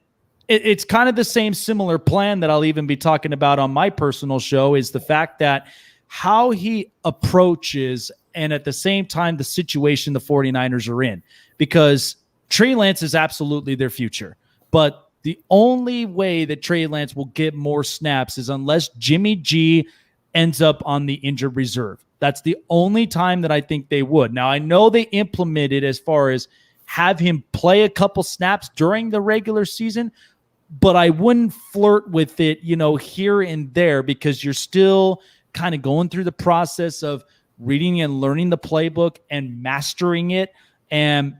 it's kind of the same similar plan that I'll even be talking about on my personal show is the fact that how he approaches and at the same time the situation the 49ers are in. Because Trey Lance is absolutely their future. But the only way that Trey Lance will get more snaps is unless Jimmy G ends up on the injured reserve. That's the only time that I think they would. Now, I know they implemented as far as have him play a couple snaps during the regular season, but I wouldn't flirt with it, here and there because you're still kind of going through the process of reading and learning the playbook and mastering it. And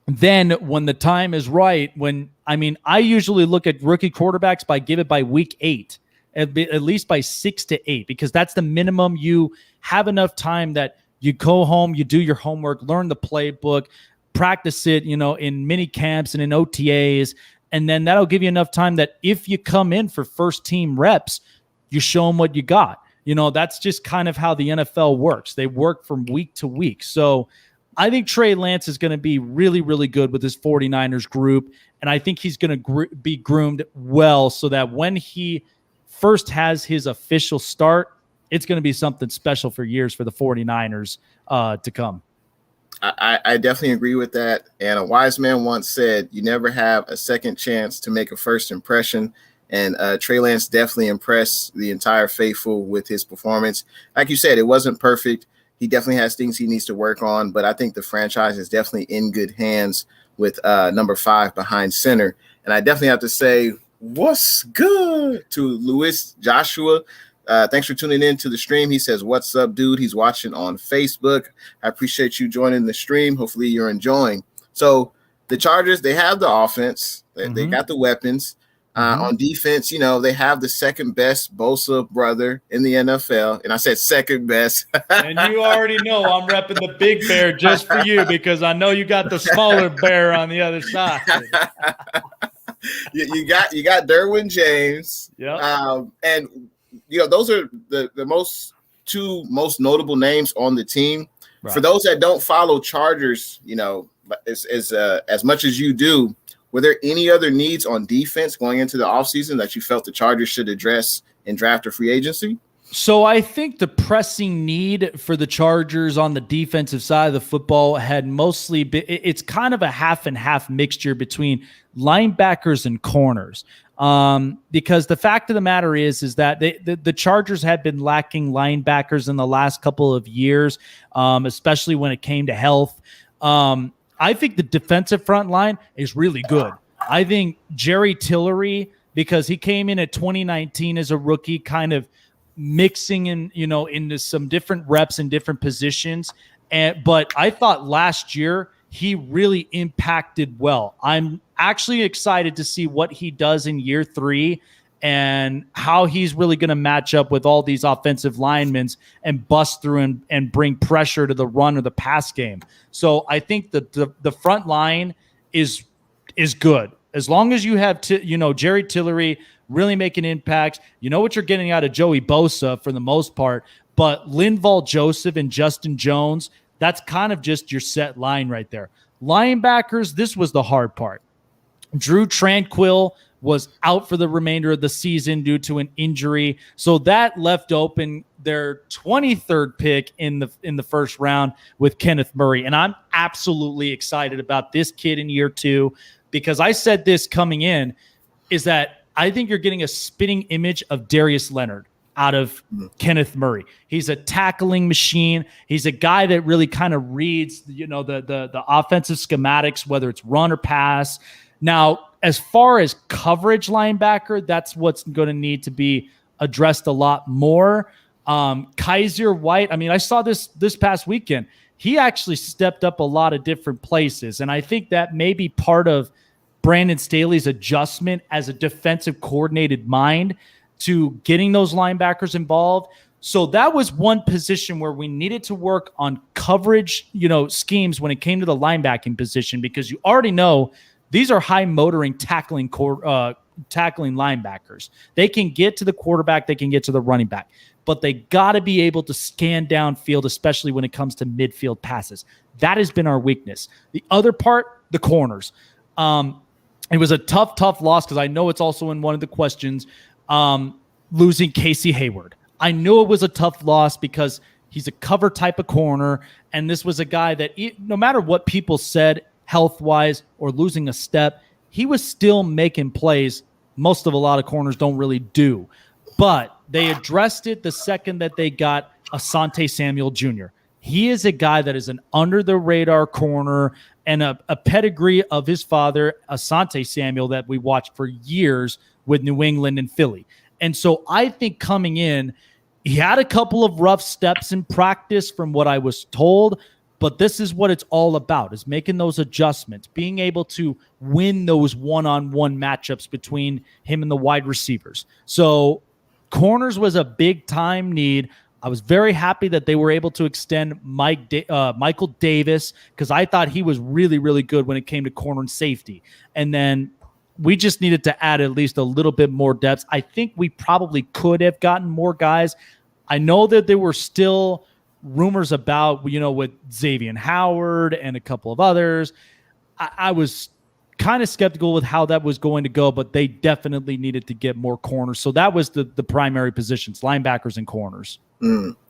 then when the time is right, I usually look at rookie quarterbacks by week 8. At least by 6 to 8, because that's the minimum. You have enough time that you go home, you do your homework, learn the playbook, practice it, in mini camps and in OTAs. And then that'll give you enough time that if you come in for first team reps, you show them what you got. That's just kind of how the NFL works. They work from week to week. So I think Trey Lance is going to be really, really good with his 49ers group. And I think he's going to be groomed well so that when he first has his official start, it's going to be something special for years for the 49ers to come. I definitely agree with that. And a wise man once said, you never have a second chance to make a first impression. And Trey Lance definitely impressed the entire faithful with his performance. Like you said, it wasn't perfect. He definitely has things he needs to work on, but I think the franchise is definitely in good hands with number 5 behind center. And I definitely have to say, what's good to Luis Joshua. Thanks for tuning in to the stream. He says, what's up, dude? He's watching on Facebook. I appreciate you joining the stream. Hopefully you're enjoying. So the Chargers, they have the offense. They got the weapons. On defense, they have the second best Bosa brother in the NFL. And I said second best. And you already know I'm repping the big bear just for you because I know you got the smaller bear on the other side. you got Derwin James. Yeah. And those are the two most notable names on the team. Right. For those that don't follow Chargers, as much as you do, were there any other needs on defense going into the offseason that you felt the Chargers should address in draft or free agency? So I think the pressing need for the Chargers on the defensive side of the football had mostly been, it's kind of a half and half mixture between linebackers and corners. Because the fact of the matter is that the Chargers had been lacking linebackers in the last couple of years, especially when it came to health. I think the defensive front line is really good. I think Jerry Tillery, because he came in at 2019 as a rookie, kind of mixing in, into some different reps and different positions. But I thought last year he really impacted well. I'm actually excited to see what he does in year 3 and how he's really going to match up with all these offensive linemen and bust through and bring pressure to the run or the pass game. So I think the front line is good. As long as you have, Jerry Tillery really making impacts, what you're getting out of Joey Bosa for the most part, but Linval Joseph and Justin Jones, that's kind of just your set line right there. Linebackers, this was the hard part. Drew Tranquill was out for the remainder of the season due to an injury. So that left open their 23rd pick in the first round with Kenneth Murray. And I'm absolutely excited about this kid in year 2 because I said this coming in is that I think you're getting a spitting image of Darius Leonard out of Kenneth Murray. He's a tackling machine. He's a guy that really kind of reads, the offensive schematics, whether it's run or pass. Now, as far as coverage linebacker, that's what's going to need to be addressed a lot more. Kaiser White, I saw this past weekend. He actually stepped up a lot of different places, and I think that may be part of Brandon Staley's adjustment as a defensive coordinated mind to getting those linebackers involved. So that was one position where we needed to work on coverage, schemes when it came to the linebacking position, because you already know these are high motoring tackling linebackers. They can get to the quarterback. They can get to the running back, but they got to be able to scan downfield, especially when it comes to midfield passes. That has been our weakness. The other part, the corners. It was a tough loss because I know it's also in one of the questions, losing Casey Hayward. I knew it was a tough loss because he's a cover type of corner, and this was a guy that no matter what people said, health-wise or losing a step, he was still making plays a lot of corners don't really do. But they addressed it the second that they got Asante Samuel Jr. He is a guy that is an under-the-radar corner and a pedigree of his father, Asante Samuel, that we watched for years with New England and Philly. And so I think coming in, he had a couple of rough steps in practice from what I was told, but this is what it's all about, is making those adjustments, being able to win those one-on-one matchups between him and the wide receivers. So corners was a big-time need. I was very happy that they were able to extend Michael Davis because I thought he was really, really good when it came to corner and safety. And then we just needed to add at least a little bit more depth. I think we probably could have gotten more guys. I know that there were still rumors about, with Xavier Howard and a couple of others. I was kind of skeptical with how that was going to go, but they definitely needed to get more corners. So that was the primary positions, linebackers and corners.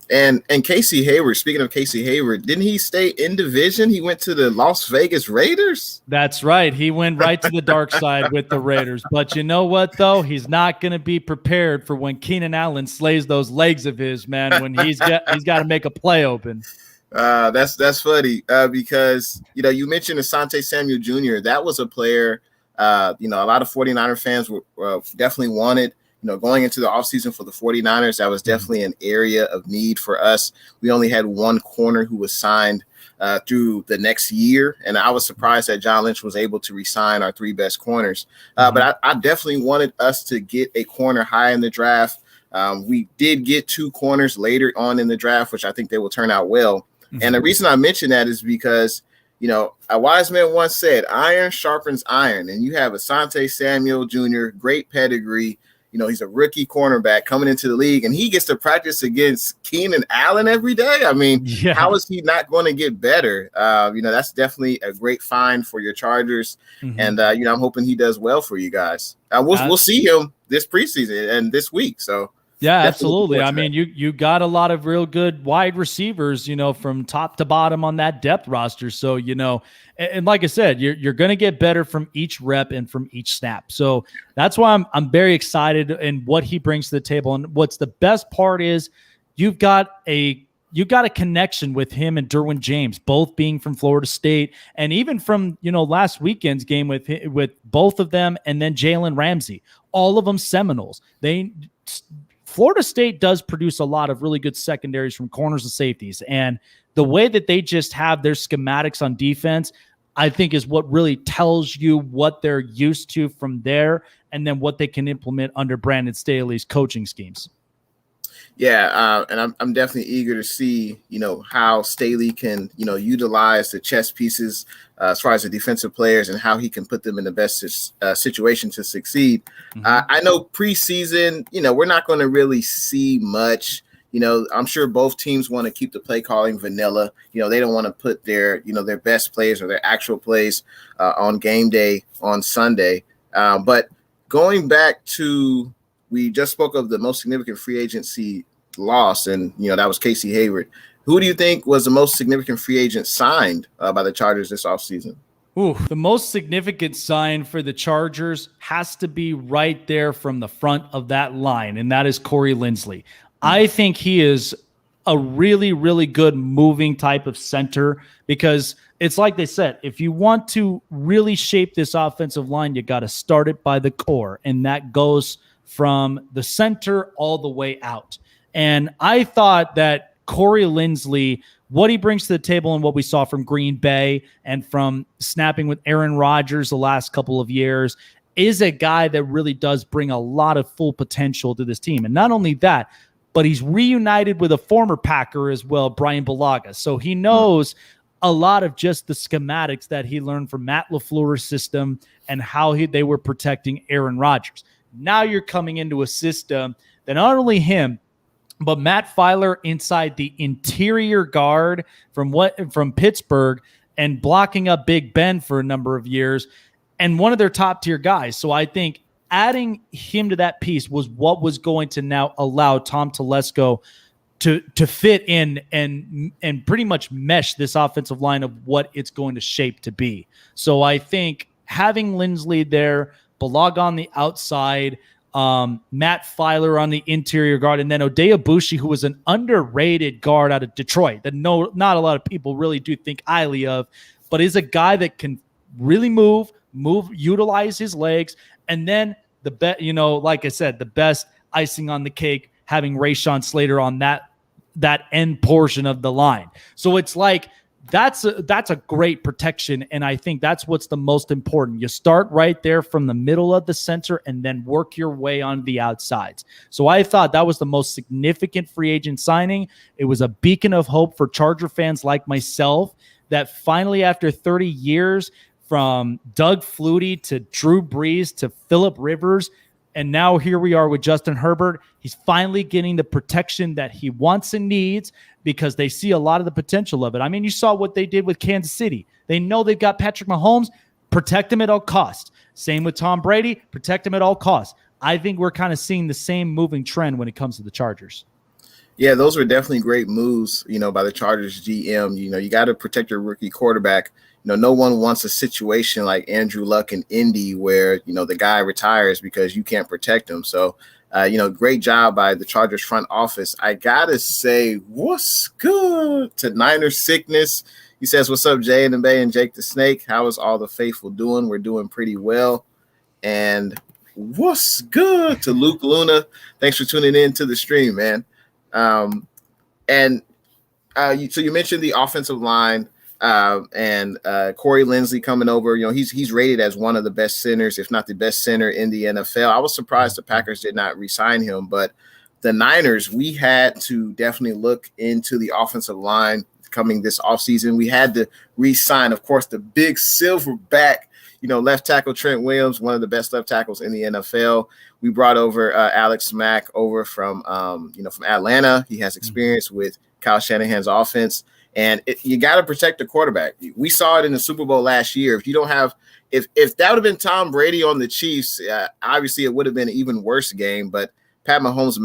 And Casey Hayward, speaking of Casey Hayward, didn't he stay in division? He went to the Las Vegas Raiders. That's right. He went right to the dark side with the Raiders. But you know what, though? He's not going to be prepared for when Keenan Allen slays those legs of his, man, when he's got to make a play open. That's funny because, you mentioned Asante Samuel Jr. That was a player, a lot of 49er fans were definitely wanted. Going into the offseason for the 49ers, that was definitely an area of need for us. We only had one corner who was signed through the next year. And I was surprised that John Lynch was able to re-sign our 3 best corners. But I definitely wanted us to get a corner high in the draft. We did get 2 corners later on in the draft, which I think they will turn out well. And the reason I mention that is because, a wise man once said, iron sharpens iron. And you have Asante Samuel Jr., great pedigree. He's a rookie cornerback coming into the league, and he gets to practice against Keenan Allen every day. I mean, How is he not going to get better? That's definitely a great find for your Chargers. And, I'm hoping he does well for you guys. We'll see him this preseason and this week. So, yeah, absolutely. I mean, you got a lot of real good wide receivers, from top to bottom on that depth roster. So, and like I said, you're going to get better from each rep and from each snap. So that's why I'm very excited in what he brings to the table. And what's the best part is you've got a connection with him and Derwin James, both being from Florida State, and even from, last weekend's game with both of them, and then Jalen Ramsey, all of them Seminoles. Florida State does produce a lot of really good secondaries from corners and safeties. And the way that they just have their schematics on defense, I think is what really tells you what they're used to from there, and then what they can implement under Brandon Staley's coaching schemes. Yeah, and I'm definitely eager to see, how Staley can, utilize the chess pieces as far as the defensive players and how he can put them in the best situation to succeed. I know preseason, we're not going to really see much. I'm sure both teams want to keep the play calling vanilla. They don't want to put their best plays or their actual plays on game day on Sunday. But going back to, we just spoke of the most significant free agency loss, and that was Casey Hayward. Who do you think was the most significant free agent signed by the Chargers this offseason? The most significant sign for the Chargers has to be right there from the front of that line, and that is Corey Linsley. I think he is a really, really good moving type of center, because it's like they said, if you want to really shape this offensive line, you got to start it by the core, and that goes from the center all the way out. And I thought that Corey Linsley, what he brings to the table and what we saw from Green Bay and from snapping with Aaron Rodgers the last couple of years, is a guy that really does bring a lot of full potential to this team. And not only that, but he's reunited with a former Packer as well, Brian Bulaga. So he knows a lot of just the schematics that he learned from Matt LaFleur's system and how they were protecting Aaron Rodgers. Now you're coming into a system that not only him, but Matt Filer inside the interior guard from Pittsburgh and blocking up Big Ben for a number of years, and one of their top tier guys. So I think adding him to that piece was what was going to now allow Tom Telesco to fit in and pretty much mesh this offensive line of what it's going to shape to be. So I think having Linsley there, Bulaga on the outside, Matt Filer on the interior guard, and then Oday Abushi, who was an underrated guard out of Detroit that not a lot of people really do think highly of, but is a guy that can really move, utilize his legs, and then like I said, the best icing on the cake, having Rashawn Slater on that end portion of the line. So it's like that's a great protection, and I think that's what's the most important. You start right there from the middle of the center and then work your way on the outsides. So I thought that was the most significant free agent signing. It was a beacon of hope for Charger fans like myself that finally, after 30 years, from Doug Flutie to Drew Brees to Phillip Rivers, and now here we are with Justin Herbert. He's finally getting the protection that he wants and needs, because they see a lot of the potential of it. I mean, you saw what they did with Kansas City. They know they've got Patrick Mahomes. Protect him at all costs. Same with Tom Brady. Protect him at all costs. I think we're kind of seeing the same moving trend when it comes to the Chargers. Yeah, those were definitely great moves, by the Chargers GM. You got to protect your rookie quarterback. No one wants a situation like Andrew Luck in Indy where, the guy retires because you can't protect him. So, great job by the Chargers front office. I got to say, what's good to Niner Sickness? He says, what's up, Jay and the Bay and Jake the Snake? How is all the faithful doing? We're doing pretty well. And what's good to Luke Luna? Thanks for tuning in to the stream, man. So you mentioned the offensive line. and Corey Linsley coming over. You know, he's rated as one of the best centers, if not the best center in the NFL. I was surprised the Packers did not re-sign him, but the Niners, we had to definitely look into the offensive line coming this offseason. We had to re-sign, of course, the big silverback, left tackle Trent Williams, one of the best left tackles in the NFL. We brought over Alex Mack over from Atlanta. He has experience with Kyle Shanahan's offense, and you got to protect the quarterback. We saw it in the Super Bowl last year. If you don't have, if that would have been Tom Brady on the Chiefs, obviously it would have been an even worse game. But Pat Mahomes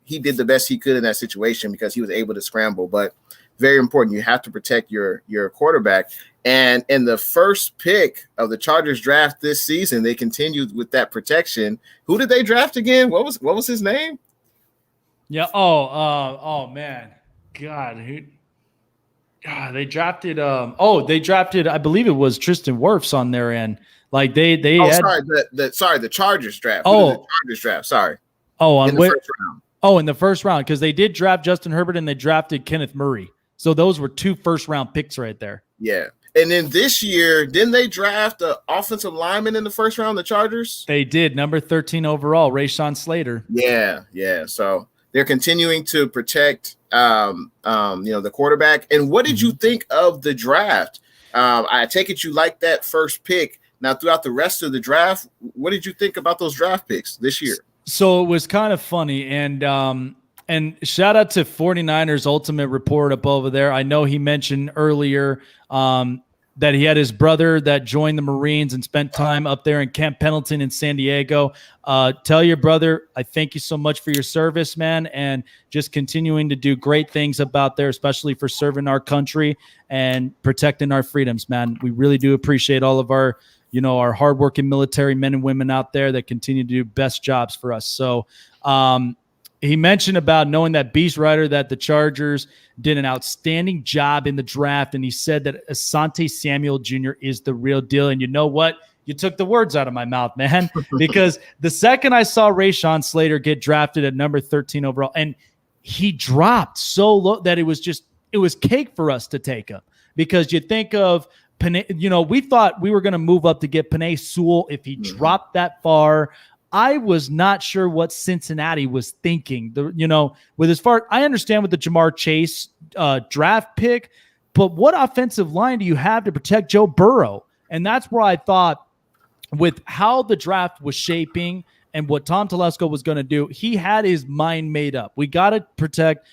he did the best he could in that situation because he was able to scramble. But very important, you have to protect your quarterback. And in the first pick of the Chargers draft this season, they continued with that protection. Who did they draft again? What was his name? Yeah. Oh man. God. They drafted. They drafted. I believe it was Tristan Wirfs on their end. Like they. The Chargers draft. The Chargers draft. Sorry. In the first round. In the first round, because they did draft Justin Herbert and they drafted Kenneth Murray. So those were 2 first-round picks right there. Yeah. And then this year, didn't they draft an offensive lineman in the first round, the Chargers? They did, number 13 overall, Rashawn Slater. Yeah. So they're continuing to protect, the quarterback. And what did you think of the draft? I take it you liked that first pick. Now, throughout the rest of the draft, what did you think about those draft picks this year? So it was kind of funny, and shout out to 49ers Ultimate Report up over there. I know he mentioned earlier that he had his brother that joined the Marines and spent time up there in Camp Pendleton in San Diego. Tell your brother, I thank you so much for your service, man, and just continuing to do great things about there, especially for serving our country and protecting our freedoms, man. We really do appreciate all of our our hardworking military men and women out there that continue to do best jobs for us. So he mentioned about knowing that beast writer that the Chargers did an outstanding job in the draft, and he said that Asante Samuel Jr. is the real deal. And you know what? You took the words out of my mouth, man, because the second I saw Rashawn Slater get drafted at number 13 overall, and he dropped so low that it was cake for us to take him, because you think of we thought we were going to move up to get Penei Sewell if he dropped that far. I was not sure what Cincinnati was thinking. With as far I understand with the Jamar Chase draft pick, but what offensive line do you have to protect Joe Burrow? And that's where I thought, with how the draft was shaping and what Tom Telesco was going to do, he had his mind made up. We got to protect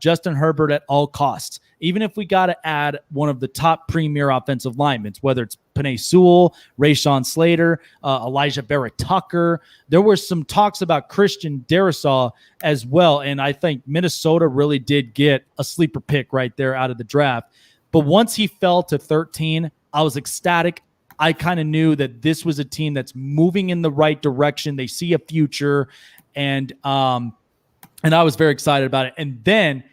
Justin Herbert at all costs, even if we got to add one of the top premier offensive linemen, whether it's Penei Sewell, Rashawn Slater, Elijah Barrett-Tucker. There were some talks about Christian Darrisaw as well, and I think Minnesota really did get a sleeper pick right there out of the draft. But once he fell to 13, I was ecstatic. I kind of knew that this was a team that's moving in the right direction. They see a future, and I was very excited about it. And then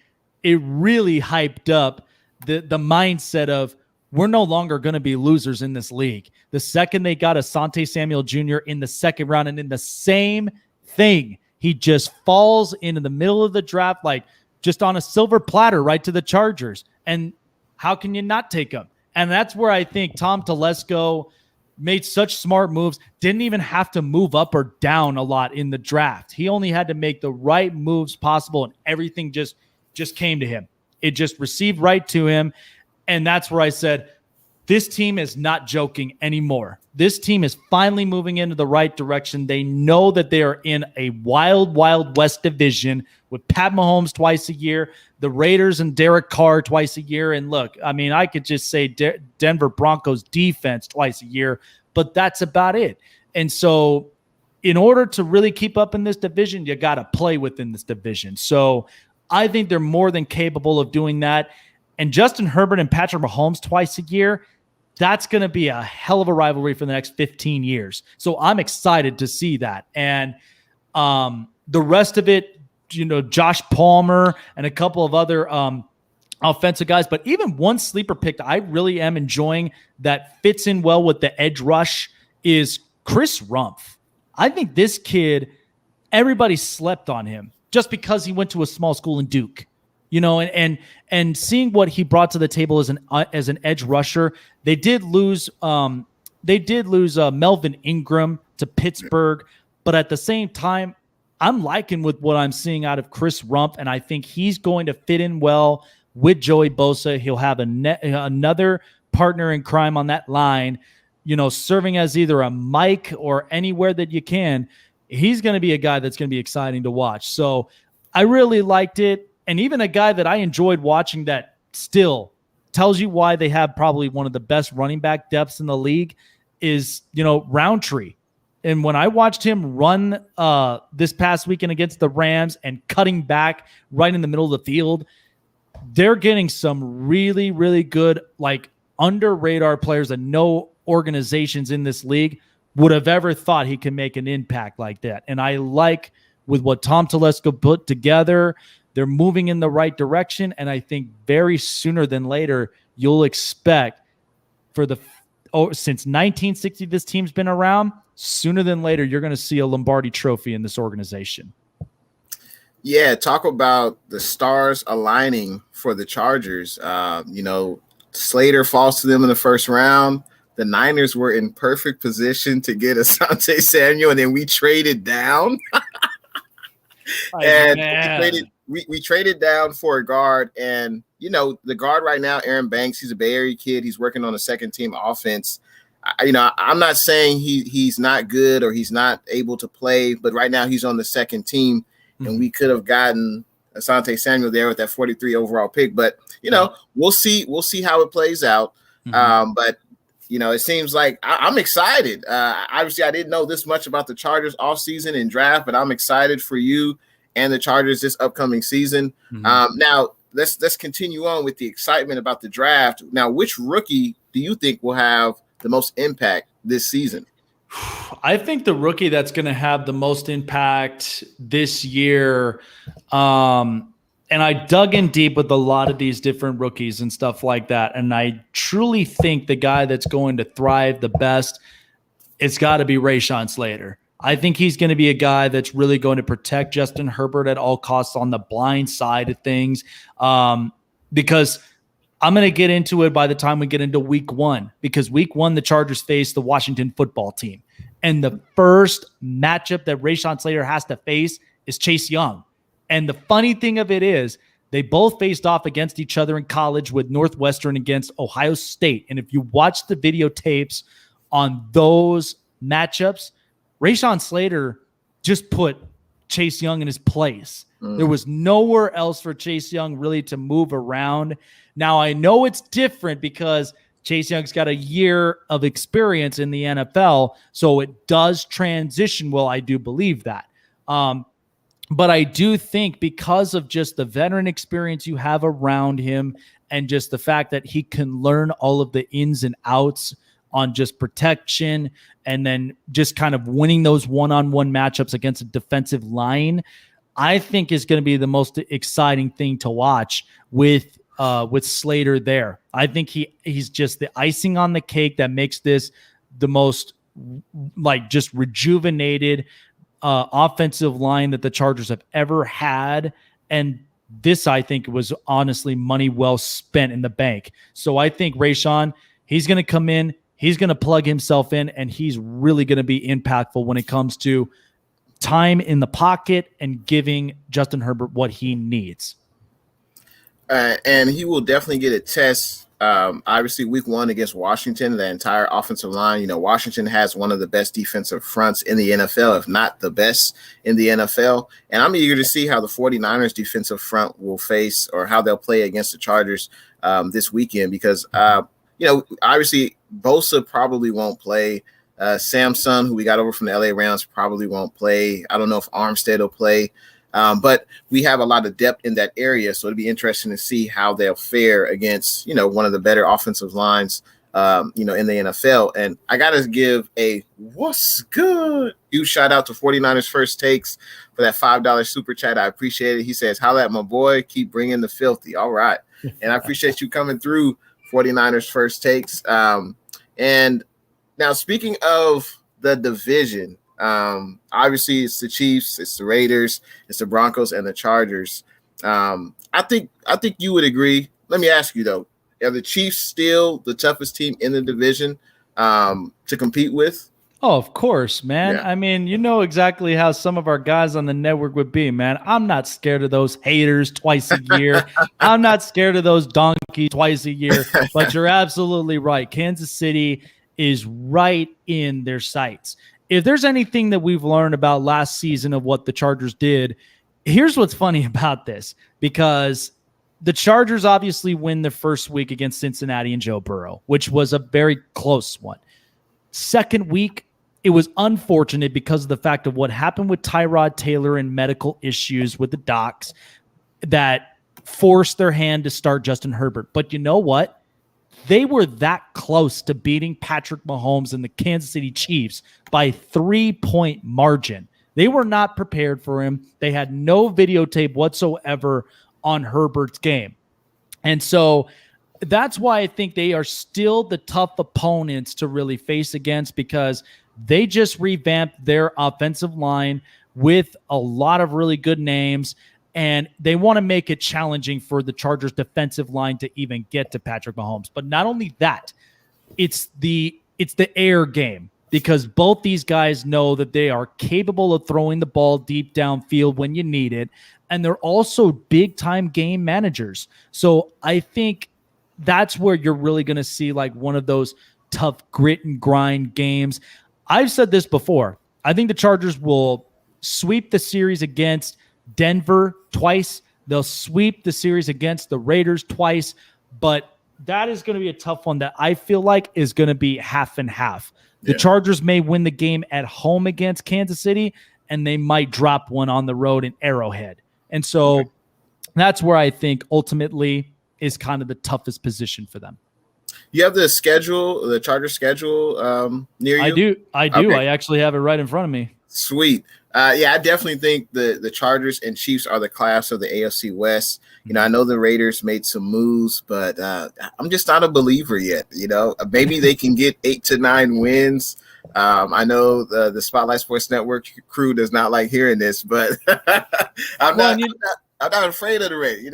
it really hyped up the mindset of, we're no longer going to be losers in this league. The second they got Asante Samuel Jr. in the second round, and in the same thing, he just falls into the middle of the draft, like just on a silver platter right to the Chargers. And how can you not take him? And that's where I think Tom Telesco made such smart moves, didn't even have to move up or down a lot in the draft. He only had to make the right moves possible, and everything just came to him. It just received right to him. And that's where I said, this team is not joking anymore. This team is finally moving into the right direction. They know that they are in a wild, wild West division with Pat Mahomes twice a year, the Raiders and Derek Carr twice a year. And look, I mean, I could just say Denver Broncos defense twice a year, but that's about it. And so in order to really keep up in this division, you got to play within this division. So I think they're more than capable of doing that. And Justin Herbert and Patrick Mahomes twice a year, that's going to be a hell of a rivalry for the next 15 years. So I'm excited to see that. And the rest of it, Josh Palmer and a couple of other offensive guys, but even one sleeper pick I really am enjoying that fits in well with the edge rush is Chris Rumpf. I think this kid, everybody slept on him just because he went to a small school in Duke. and seeing what he brought to the table as an edge rusher. They did lose Melvin Ingram to Pittsburgh, but at the same time, I'm liking with what I'm seeing out of Chris Rumpf, and I think he's going to fit in well with Joey Bosa. He'll have another partner in crime on that line, serving as either a mic or anywhere that you can. He's going to be a guy that's going to be exciting to watch. So I really liked it. And even a guy that I enjoyed watching that still tells you why they have probably one of the best running back depths in the league is, Roundtree. And when I watched him run this past weekend against the Rams and cutting back right in the middle of the field, they're getting some really, really good, under radar players that no organizations in this league would have ever thought he could make an impact like that. And I like with what Tom Telesco put together, they're moving in the right direction. And I think very sooner than later, you'll expect since 1960, this team's been around, sooner than later, you're going to see a Lombardi trophy in this organization. Yeah, talk about the stars aligning for the Chargers. Slater falls to them in the first round. The Niners were in perfect position to get Asante Samuel, and then we traded down. We traded down for a guard, and the guard right now, Aaron Banks, he's a Bay Area kid. He's working on a second-team offense. I'm not saying he's not good or he's not able to play, but right now he's on the second team, and we could have gotten Asante Samuel there with that 43 overall pick. But we'll see how it plays out. But it seems like I'm excited. Obviously, I didn't know this much about the Chargers offseason and draft, but I'm excited for you and the Chargers this upcoming season. Now let's continue on with the excitement about the draft. Now, which rookie do you think will have the most impact this season? I think the rookie that's going to have the most impact this year, and I dug in deep with a lot of these different rookies and stuff like that, and I truly think the guy that's going to thrive the best, it's got to be Rashawn Slater. I think he's going to be a guy that's really going to protect Justin Herbert at all costs on the blind side of things, because I'm going to get into it by the time we get into week 1, because week 1, the Chargers face the Washington football team. And the first matchup that Rashawn Slater has to face is Chase Young. And the funny thing of it is they both faced off against each other in college, with Northwestern against Ohio State. And if you watch the videotapes on those matchups, Rashawn Slater just put Chase Young in his place. There was nowhere else for Chase Young really to move around. Now, I know it's different because Chase Young's got a year of experience in the NFL, so it does transition well. I do believe that. But I do think because of just the veteran experience you have around him and just the fact that he can learn all of the ins and outs on just protection and then just kind of winning those one-on-one matchups against a defensive line, I think is going to be the most exciting thing to watch with Slater there. I think he's just the icing on the cake that makes this the most just rejuvenated offensive line that the Chargers have ever had. And this, I think, was honestly money well spent in the bank. So I think Rashawn, he's going to come in, he's going to plug himself in, and he's really going to be impactful when it comes to time in the pocket and giving Justin Herbert what he needs. And he will definitely get a test. Obviously, week 1 against Washington, the entire offensive line. Washington has one of the best defensive fronts in the NFL, if not the best in the NFL. And I'm eager to see how the 49ers defensive front will face or how they'll play against the Chargers this weekend, because, obviously Bosa probably won't play. Samson, who we got over from the LA Rams, probably won't play. I don't know if Armstead will play. But we have a lot of depth in that area, so it'll be interesting to see how they'll fare against, one of the better offensive lines, in the NFL. And I got to give a what's good huge shout out to 49ers First Takes for that $5 super chat. I appreciate it. He says, holla at my boy, keep bringing the filthy. All right. And I appreciate you coming through 49ers First Takes. And now, speaking of the division, obviously it's the Chiefs, it's the Raiders, it's the Broncos, and the Chargers. I think you would agree. Let me ask you though: are the Chiefs still the toughest team in the division to compete with? Oh, of course, man. Yeah. I mean, you know exactly how some of our guys on the network would be, man. I'm not scared of those haters twice a year. I'm not scared of those donkeys twice a year. But you're absolutely right. Kansas City is right in their sights. If there's anything that we've learned about last season of what the Chargers did, here's what's funny about this, because the Chargers obviously win the first week against Cincinnati and Joe Burrow, which was a very close one. Second week, it was unfortunate because of the fact of what happened with Tyrod Taylor and medical issues with the docs that forced their hand to start Justin Herbert. But you know what? They were that close to beating Patrick Mahomes and the Kansas City Chiefs by 3-point margin. They were not prepared for him. They had no videotape whatsoever on Herbert's game. And so that's why I think they are still the tough opponents to really face against, because they just revamped their offensive line with a lot of really good names, and they want to make it challenging for the Chargers defensive line to even get to Patrick Mahomes. But not only that, it's the air game, because both these guys know that they are capable of throwing the ball deep downfield when you need it, and they're also big-time game managers. So I think that's where you're really going to see like one of those tough grit and grind games. I've said this before. I think the Chargers will sweep the series against Denver twice. They'll sweep the series against the Raiders twice. But that is going to be a tough one that I feel like is going to be half and half. The Chargers may win the game at home against Kansas City, and they might drop one on the road in Arrowhead. And so that's where I think ultimately is kind of the toughest position for them. You have the schedule, the Charger schedule near you? I do. Okay. I actually have it right in front of me. Sweet. Yeah, I definitely think the Chargers and Chiefs are the class of the AFC West. You know, I know the Raiders made some moves, but I'm just not a believer yet. You know, maybe they can get 8 to 9 wins. I know the Spotlight Sports Network crew does not like hearing this, but I'm not afraid of the Raiders. You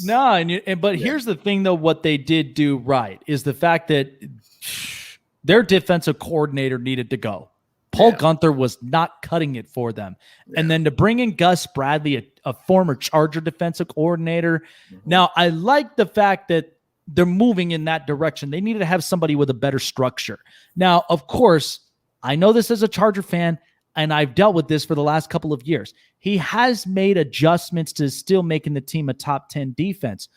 know, but here's the thing, though. What they did do right is the fact that their defensive coordinator needed to go. Paul Gunther was not cutting it for them. Yeah. And then to bring in Gus Bradley, a former Charger defensive coordinator. Mm-hmm. Now, I like the fact that they're moving in that direction. They needed to have somebody with a better structure. Now, of course, I know this as a Charger fan, and I've dealt with this for the last couple of years. He has made adjustments to still making the team a top 10 defense,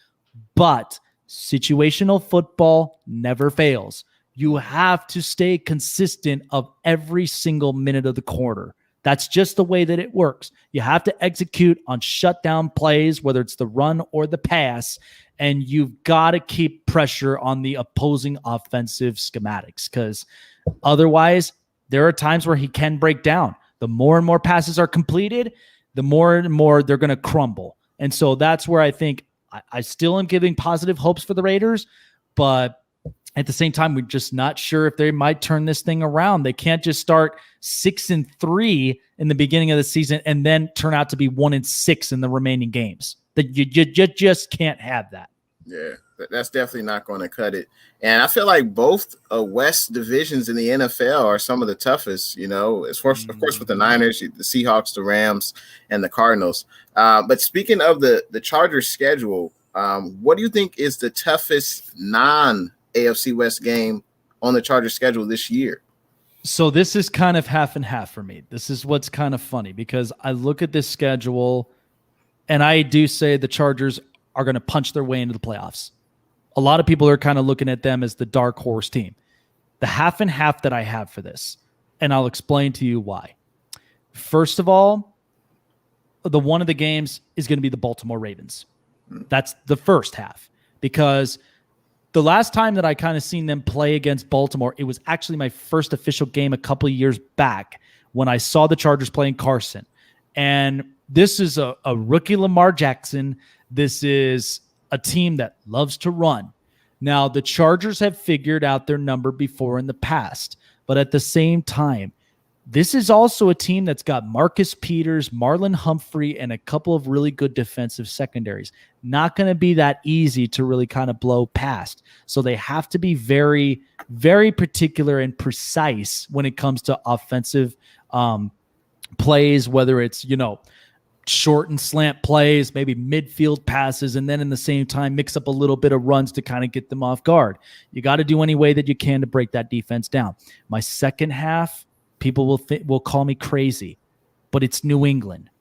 but situational football never fails. You have to stay consistent of every single minute of the quarter. That's just the way that it works. You have to execute on shutdown plays, whether it's the run or the pass, and you've got to keep pressure on the opposing offensive schematics, because otherwise there are times where he can break down. The more and more passes are completed, the more and more they're going to crumble. And so that's where I think I still am giving positive hopes for the Raiders, but at the same time, we're just not sure if they might turn this thing around. They can't just start 6-3 in the beginning of the season and then turn out to be 1-6 in the remaining games. That you just can't have that. Yeah, that's definitely not going to cut it. And I feel like both West divisions in the NFL are some of the toughest, you know, of course with the Niners, the Seahawks, the Rams, and the Cardinals. But speaking of the Chargers schedule, what do you think is the toughest non-AFC West game on the Chargers schedule this year? So this is kind of half and half for me. This is what's kind of funny, because I look at this schedule and I do say the Chargers are going to punch their way into the playoffs. A lot of people are kind of looking at them as the dark horse team. The half and half that I have for this, and I'll explain to you why. First of all, the one of the games is going to be the Baltimore Ravens. That's the first half, because the last time that I kind of seen them play against Baltimore, it was actually my first official game a couple of years back when I saw the Chargers playing Carson. And this is a rookie Lamar Jackson. This is a team that loves to run. Now, the Chargers have figured out their number before in the past, but at the same time, This is also a team that's got Marcus Peters, Marlon Humphrey, and a couple of really good defensive secondaries. Not going to be that easy to really kind of blow past. So they have to be very, very particular and precise when it comes to offensive plays, whether it's, short and slant plays, maybe midfield passes, and then in the same time mix up a little bit of runs to kind of get them off guard. You got to do any way that you can to break that defense down. My second half, people will call me crazy, but it's New England.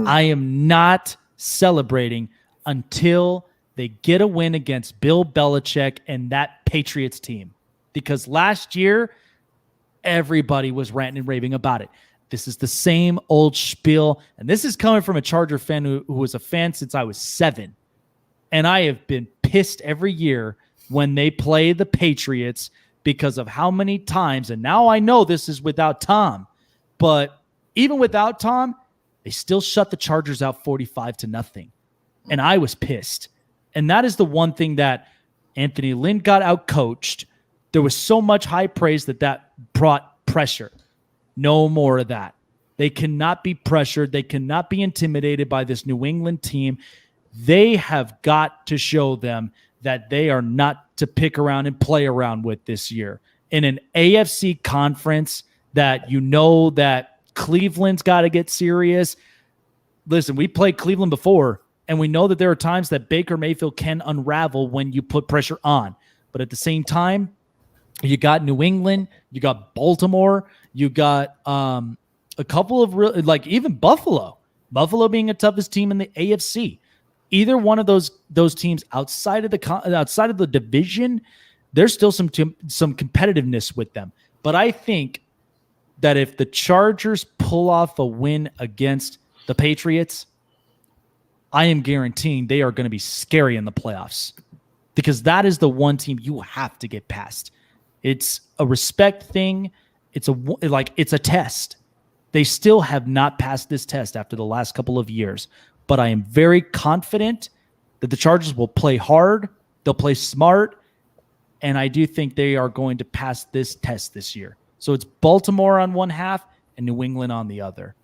I am not celebrating until they get a win against Bill Belichick and that Patriots team, because last year everybody was ranting and raving about it. This is the same old spiel, and this is coming from a Charger fan who was a fan since I was 7, and I have been pissed every year when they play the Patriots because of how many times, and now I know this is without Tom, but even without Tom, they still shut the Chargers out 45-0, and I was pissed. And that is the one thing that Anthony Lynn got out-coached. There was so much high praise that brought pressure. No more of that. They cannot be pressured. They cannot be intimidated by this New England team. They have got to show them that they are not to pick around and play around with this year. In an AFC conference that that Cleveland's got to get serious. Listen, we played Cleveland before, and we know that there are times that Baker Mayfield can unravel when you put pressure on. But at the same time, you got New England, you got Baltimore, you got a couple of even Buffalo being the toughest team in the AFC. Either one of those teams outside of the division, there's still some competitiveness with them. But I think that if the Chargers pull off a win against the Patriots, I am guaranteeing they are going to be scary in the playoffs, because that is the one team you have to get past. It's a respect thing. It's a test. They still have not passed this test after the last couple of years, but I am very confident that the Chargers will play hard. They'll play smart, and I do think they are going to pass this test this year. So it's Baltimore on one half and New England on the other.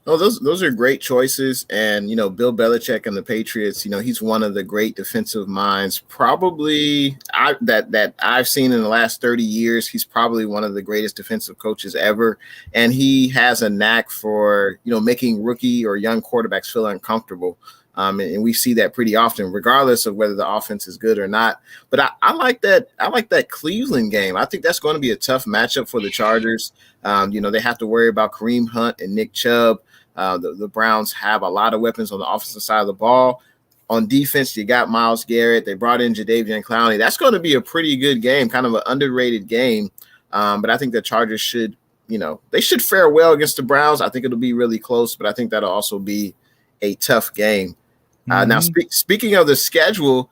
Oh, those are great choices. And, Bill Belichick and the Patriots, he's one of the great defensive minds probably that I've seen in the last 30 years. He's probably one of the greatest defensive coaches ever. And he has a knack for, making rookie or young quarterbacks feel uncomfortable. And we see that pretty often, regardless of whether the offense is good or not. But I like that. I like that Cleveland game. I think that's going to be a tough matchup for the Chargers. They have to worry about Kareem Hunt and Nick Chubb. The Browns have a lot of weapons on the offensive side of the ball. On defense, you got Myles Garrett. They brought in Jadeveon Clowney. That's going to be a pretty good game, kind of an underrated game. But I think the Chargers should, they should fare well against the Browns. I think it'll be really close, but I think that'll also be a tough game. Now, speaking of the schedule,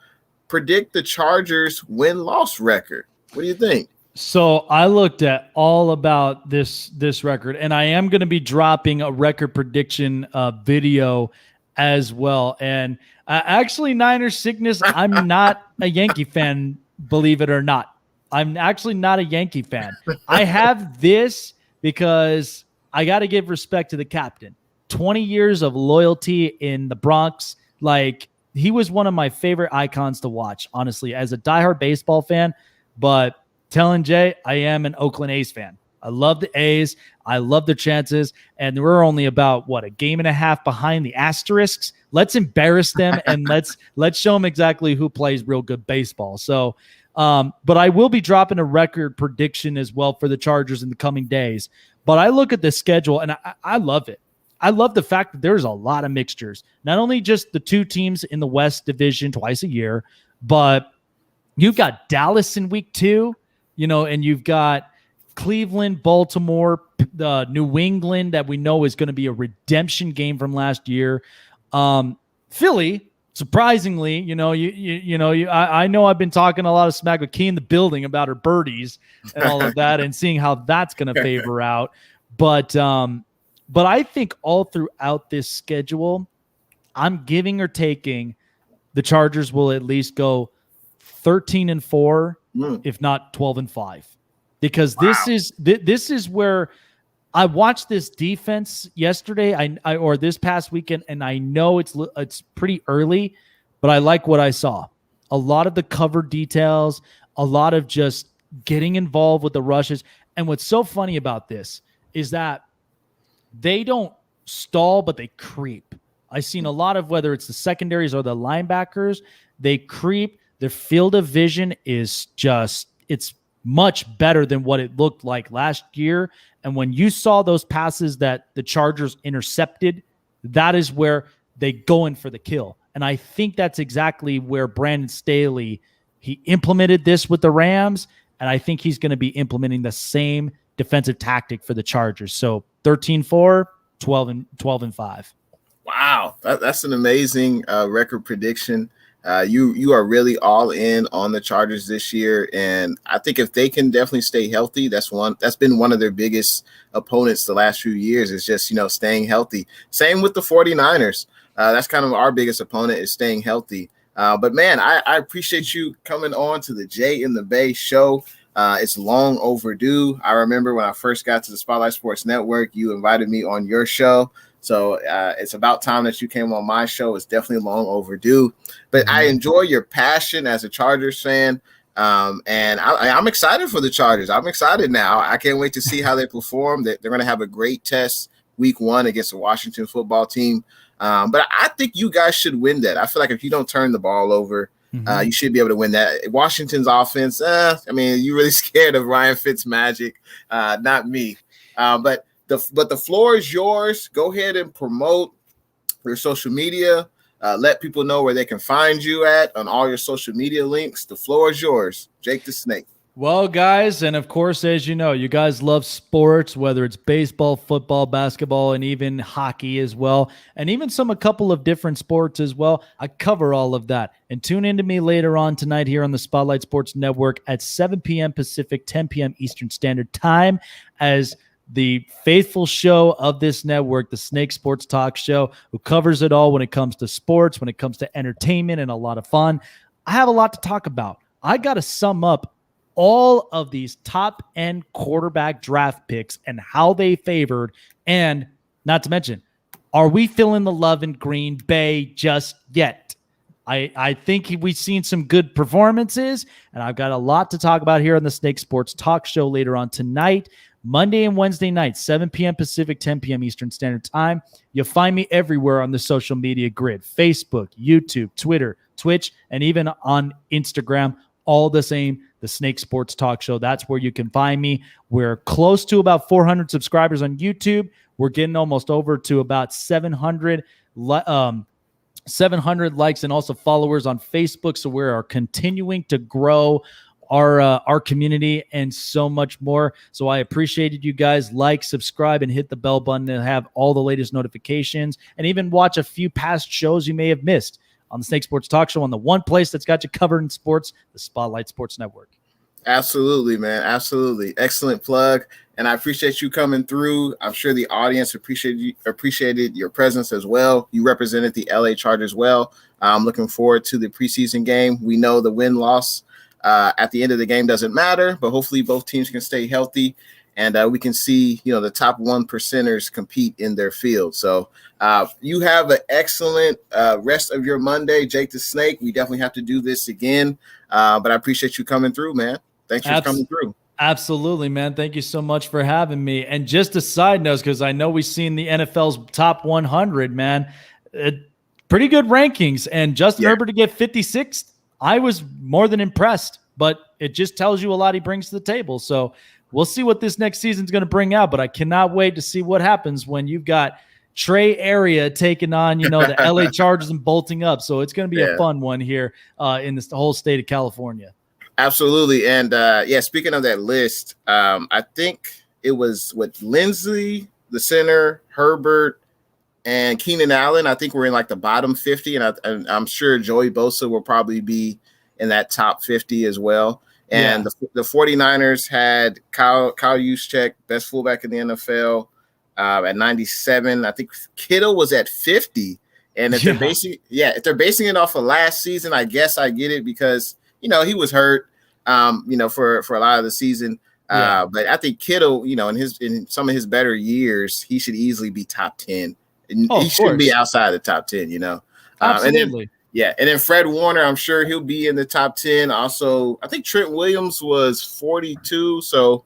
predict the Chargers win-loss record. What do you think? So I looked at all about this record, and I am going to be dropping a record prediction video as well. And actually, Niners sickness, I'm not a Yankee fan, believe it or not. I'm actually not a Yankee fan. I have this because I got to give respect to the captain. 20 years of loyalty in the Bronx. He was one of my favorite icons to watch, honestly, as a diehard baseball fan. But telling Jay, I am an Oakland A's fan. I love the A's. I love their chances. And we're only about, a game and a half behind the Asterisks. Let's embarrass them, and let's show them exactly who plays real good baseball. So, but I will be dropping a record prediction as well for the Chargers in the coming days. But I look at the schedule, and I love it. I love the fact that there's a lot of mixtures. Not only just the two teams in the West Division twice a year, but you've got Dallas in week 2. And you've got Cleveland, Baltimore, New England that we know is going to be a redemption game from last year. Philly, surprisingly, I know I've been talking a lot of smack with Key in the building about her birdies and all of that, and seeing how that's going to favor out. But I think all throughout this schedule, I'm giving or taking the Chargers will at least go 13-4. If not 12-5, because this is where I watched this defense yesterday, or this past weekend, and I know it's pretty early, but I like what I saw. A lot of the cover details, a lot of just getting involved with the rushes. And what's so funny about this is that they don't stall, but they creep. I've seen a lot of, whether it's the secondaries or the linebackers, they creep. Their field of vision is just, it's much better than what it looked like last year. And when you saw those passes that the Chargers intercepted, that is where they go in for the kill. And I think that's exactly where Brandon Staley, he implemented this with the Rams, and I think he's going to be implementing the same defensive tactic for the Chargers. So 13-4, 12-5. Wow, that's an amazing record prediction. You are really all in on the Chargers this year, and I think if they can definitely stay healthy, that's been one of their biggest opponents the last few years, is just staying healthy. Same with the 49ers. That's kind of our biggest opponent, is staying healthy. But man, I appreciate you coming on to the Jay in the Bay show. It's long overdue. I remember when I first got to the Spotlight Sports Network, you invited me on your show. So it's about time that you came on my show. It's definitely long overdue. But I enjoy your passion as a Chargers fan. And I'm excited for the Chargers. I'm excited now. I can't wait to see how they perform. They're going to have a great test week 1 against the Washington football team. But I think you guys should win that. I feel like if you don't turn the ball over, you should be able to win that. Washington's offense, you're really scared of Ryan Fitzmagic, not me. But the floor is yours. Go ahead and promote your social media. Let people know where they can find you at on all your social media links. The floor is yours, Jake the Snake. Well, guys, and of course, as you know, you guys love sports, whether it's baseball, football, basketball, and even hockey as well, and even a couple of different sports as well. I cover all of that. And tune in to me later on tonight here on the Spotlight Sports Network at 7 p.m. Pacific, 10 p.m. Eastern Standard Time, as the faithful show of this network, the Snake Sports Talk Show, who covers it all when it comes to sports, when it comes to entertainment, and a lot of fun. I have a lot to talk about. I got to sum up all of these top-end quarterback draft picks and how they favored, and not to mention, are we feeling the love in Green Bay just yet? I think we've seen some good performances, and I've got a lot to talk about here on the Snake Sports Talk Show later on tonight, Monday and Wednesday night, 7 p.m. Pacific, 10 p.m. Eastern Standard Time. You'll find me everywhere on the social media grid, Facebook, YouTube, Twitter, Twitch, and even on Instagram, all the same, the Snake Sports Talk Show. That's where you can find me. We're close to about 400 subscribers on YouTube. We're getting almost over to about 700 likes and also followers on Facebook. So we are continuing to grow our community and so much more. So I appreciated you guys. Like, subscribe, and hit the bell button to have all the latest notifications, and even watch a few past shows you may have missed on the Snake Sports Talk Show, on the one place that's got you covered in sports, the Spotlight Sports Network. Absolutely, man. Absolutely. Excellent plug. And I appreciate you coming through. I'm sure the audience appreciated your presence as well. You represented the LA Chargers well. I'm looking forward to the preseason game. We know the win-loss at the end of the game doesn't matter, but hopefully both teams can stay healthy, and we can see, the top 1%ers compete in their field. So you have an excellent rest of your Monday, Jake the Snake. We definitely have to do this again, but I appreciate you coming through, man. Thanks for coming through. Absolutely, man. Thank you so much for having me. And just a side note, because I know we've seen the NFL's top 100, man. Pretty good rankings. And Justin Herbert to get 56th, I was more than impressed. But it just tells you a lot he brings to the table. So we'll see what this next season's going to bring out. But I cannot wait to see what happens when you've got Trey Area taking on, the LA Chargers and bolting up. So it's going to be a fun one here in the whole state of California. Absolutely. And speaking of that list, I think it was with Linsley, the center, Herbert, and Keenan Allen. I think we're in like the bottom 50, and I'm sure Joey Bosa will probably be in that top 50 as well. And the 49ers had Kyle Juszczyk, best fullback in the NFL, at 97. I think Kittle was at 50. And if they're basing it off of last season, I guess I get it, because he was hurt, for a lot of the season. But I think Kittle, in some of his better years, he should easily be top 10. And he shouldn't be outside the top 10, Absolutely. And then Fred Warner, I'm sure he'll be in the top 10. Also, I think Trent Williams was 42. So,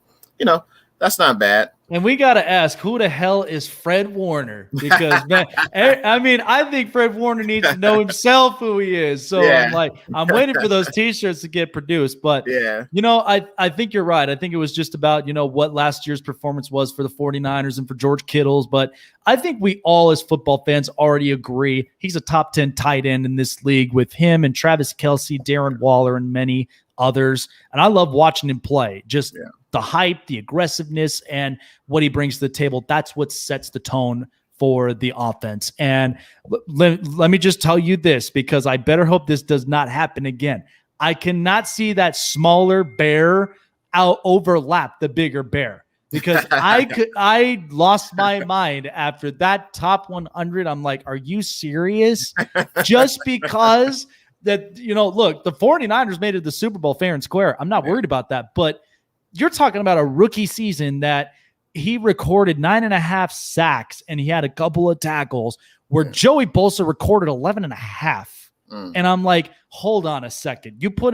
that's not bad. And we got to ask, who the hell is Fred Warner? Because, man, I think Fred Warner needs to know himself who he is. So I'm waiting for those T-shirts to get produced. But, I think you're right. I think it was just about, what last year's performance was for the 49ers and for George Kittle's. But I think we all as football fans already agree he's a top 10 tight end in this league with him and Travis Kelce, Darren Waller, and many others. And I love watching him play. The hype, the aggressiveness, and what he brings to the table. That's what sets the tone for the offense. And let me just tell you this, because I better hope this does not happen again. I cannot see that smaller bear overlap the bigger bear, because I lost my mind after that top 100. I'm like, are you serious? Just because that, look, the 49ers made it to the Super Bowl fair and square. I'm not worried about that, but you're talking about a rookie season that he recorded 9.5 sacks and he had a couple of tackles, where Joey Bosa recorded 11.5. And I'm like, hold on a second. You put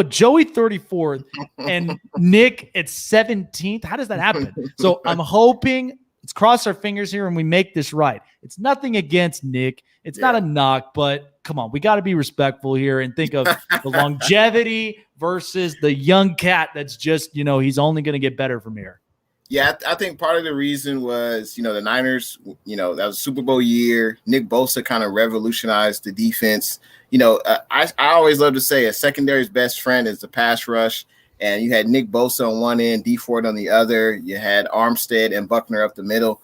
Joey 34th and Nick at 17th. How does that happen? So I'm hoping, let's cross our fingers here and we make this right. It's nothing against Nick. It's not a knock, but come on, we got to be respectful here and think of the longevity versus the young cat that's just, he's only going to get better from here. Yeah, I think part of the reason was, the Niners, that was Super Bowl year. Nick Bosa kind of revolutionized the defense. I always love to say a secondary's best friend is the pass rush. And you had Nick Bosa on one end, D Ford on the other. You had Armstead and Buckner up the middle.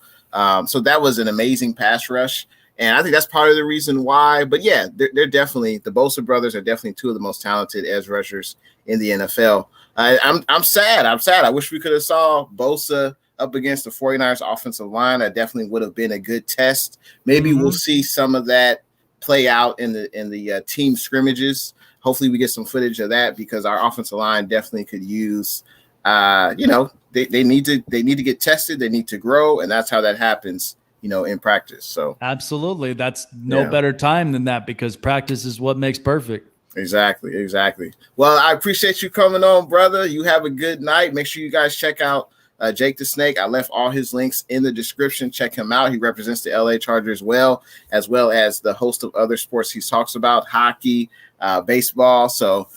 So that was an amazing pass rush. And I think that's part of the reason why. But yeah, they're definitely, the Bosa brothers are definitely two of the most talented edge rushers in the NFL. I'm sad. I wish we could have saw Bosa up against the 49ers offensive line. That definitely would have been a good test. Maybe we'll see some of that play out in the team scrimmages. Hopefully we get some footage of that, because our offensive line definitely could use, they need to get tested. They need to grow. And that's how that happens, in practice. So absolutely. That's no better time than that, because practice is what makes perfect. Exactly. Well, I appreciate you coming on, brother. You have a good night. Make sure you guys check out Jake the Snake. I left all his links in the description. Check him out. He represents the LA Chargers as well as the host of other sports he talks about, hockey, baseball. So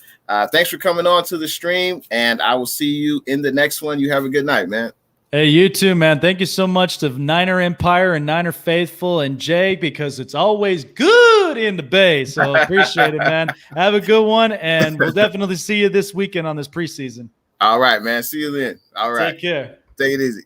thanks for coming on to the stream, and I will see you in the next one. You have a good night, man. Hey, you too, man. Thank you so much to Niner Empire and Niner Faithful and Jay, because it's always good in the Bay. So appreciate it, man. Have a good one, and we'll definitely see you this weekend on this preseason. All right, man. See you then. All right. Take care. Take it easy.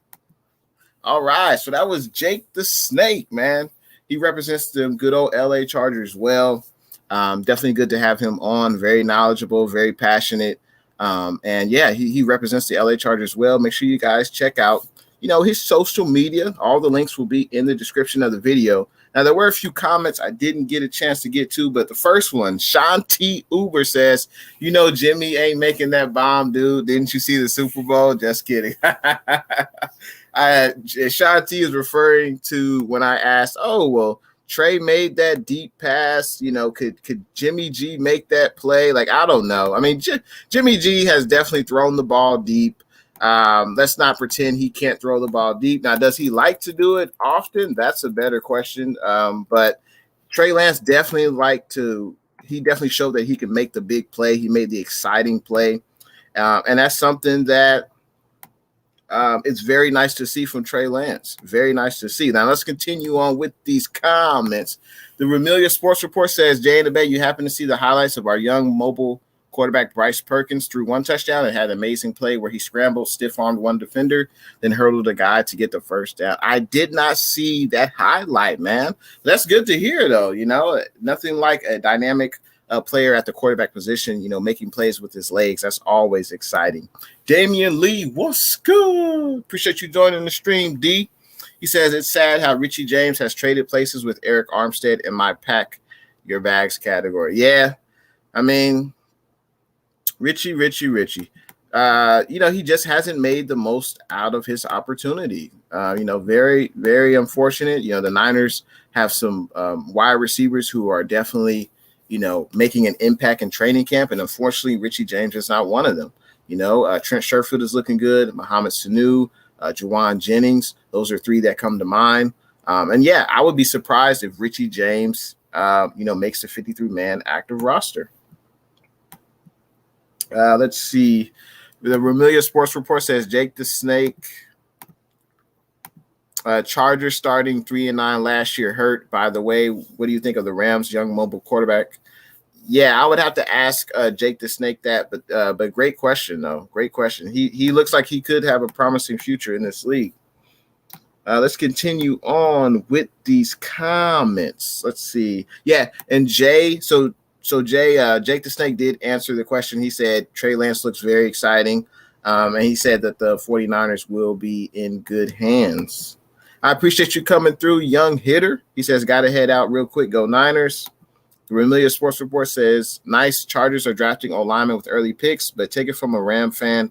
All right. So that was Jake the Snake, man. He represents the good old LA Chargers well. Definitely good to have him on. Very knowledgeable, very passionate. And yeah, he represents the LA Chargers well. Make sure you guys check out, his social media. All the links will be in the description of the video. Now, there were a few comments I didn't get a chance to get to, but the first one, Sean T. Uber says, Jimmy ain't making that bomb, dude. Didn't you see the Super Bowl? Just kidding. Sean T. is referring to when I asked, Trey made that deep pass. Could Jimmy G make that play? Like, I don't know. I mean, Jimmy G has definitely thrown the ball deep. Let's not pretend he can't throw the ball deep. Now, does he like to do it often? That's a better question. But Trey Lance definitely he definitely showed that he can make the big play. He made the exciting play. And that's something that it's very nice to see from Trey Lance. Very nice to see. Now, let's continue on with these comments. The Remelia Sports Report says, Jay and the Bay, you happen to see the highlights of our young mobile quarterback Bryce Perkins threw one touchdown and had an amazing play where he scrambled, stiff-armed one defender, then hurdled a guy to get the first down. I did not see that highlight, man. That's good to hear, though. Nothing like a dynamic player at the quarterback position, making plays with his legs. That's always exciting. Damian Lee, what's good? Appreciate you joining the stream, D. He says, it's sad how Richie James has traded places with Eric Armstead in my pack your bags category. Yeah, I mean, Richie. He just hasn't made the most out of his opportunity. Very, very unfortunate. The Niners have some wide receivers who are definitely, making an impact in training camp. And unfortunately, Richie James is not one of them. Trent Sherfield is looking good. Mohamed Sanu, Juwan Jennings. Those are three that come to mind. I would be surprised if Richie James, makes the 53-man active roster. Let's see. The Vermillion Sports Report says Jake the Snake, Chargers starting 3-9 last year, hurt. By the way, what do you think of the Rams' young mobile quarterback? Yeah, I would have to ask Jake the Snake that, but great question though. Great question. He looks like he could have a promising future in this league. Let's continue on with these comments. Let's see. Yeah, and Jay. So Jay, Jake the Snake did answer the question. He said Trey Lance looks very exciting, and he said that the 49ers will be in good hands. I appreciate you coming through, young hitter. He says, got to head out real quick. Go Niners. The Vermillion Sports Report says, nice. Chargers are drafting O-linemen with early picks, but take it from a Ram fan.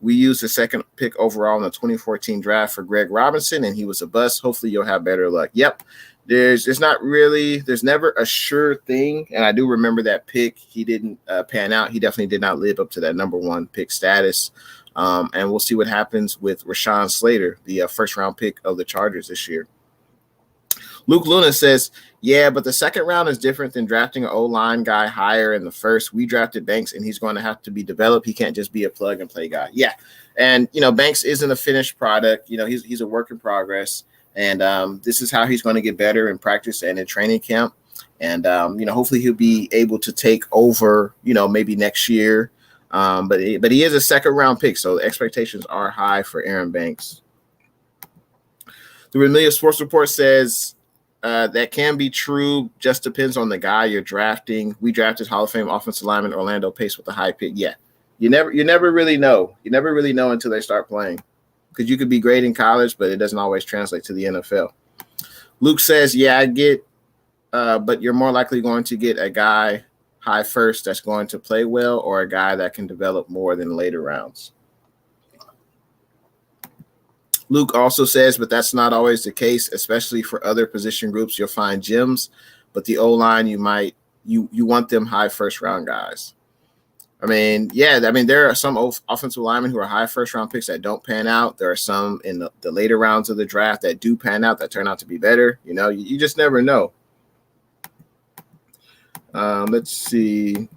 We used the second pick overall in the 2014 draft for Greg Robinson, and he was a bust. Hopefully you'll have better luck. Yep. There's never a sure thing. And I do remember that pick. He didn't pan out. He definitely did not live up to that number one pick status. And we'll see what happens with Rashawn Slater, the first round pick of the Chargers this year. Luke Luna says, yeah, but the second round is different than drafting an O-line guy higher in the first. We drafted Banks, and he's going to have to be developed. He can't just be a plug-and-play guy. Yeah, and, Banks isn't a finished product. He's a work in progress, and this is how he's going to get better in practice and in training camp. And, hopefully he'll be able to take over, maybe next year. But he is a second-round pick, so the expectations are high for Aaron Banks. The Vermillion Sports Report says, that can be true. Just depends on the guy you're drafting. We drafted Hall of Fame offensive lineman Orlando Pace with a high pick. Yeah, you never really know. You never really know until they start playing, because you could be great in college, but it doesn't always translate to the NFL. Luke says, yeah, I get, but you're more likely going to get a guy high first that's going to play well, or a guy that can develop more than later rounds. Luke also says, but that's not always the case, especially for other position groups. You'll find gems, but the O-line, you want them high first round guys. There are some offensive linemen who are high first round picks that don't pan out. There are some in the later rounds of the draft that do pan out, that turn out to be better. You just never know. Let's see.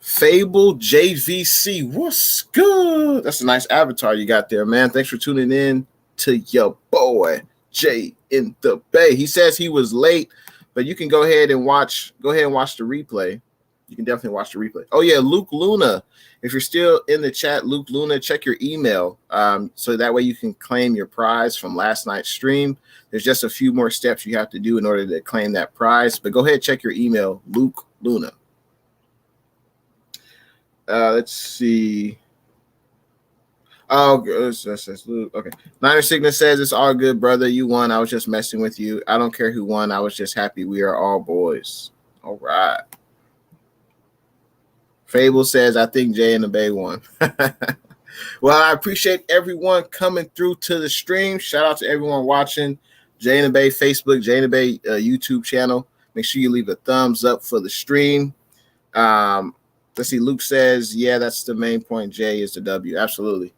Fable JVC, what's good? That's a nice avatar you got there, man. Thanks for tuning in to your boy Jay in the Bay. He says he was late, but you can go ahead and watch the replay. You can definitely watch the replay. Oh yeah, Luke Luna. If you're still in the chat, Luke Luna, check your email, so that way you can claim your prize from last night's stream. There's just a few more steps you have to do in order to claim that prize, but go ahead and check your email, Luke Luna. Let's see. Oh, that's Luke. Okay. Niner Sigma says, it's all good, brother. You won. I was just messing with you. I don't care who won. I was just happy. We are all boys. All right. Fable says, I think Jay and the Bay won. Well, I appreciate everyone coming through to the stream. Shout out to everyone watching. Jay and the Bay Facebook, Jay and the Bay YouTube channel. Make sure you leave a thumbs up for the stream. Let's see. Luke says, yeah, that's the main point. Jay is the W. Absolutely.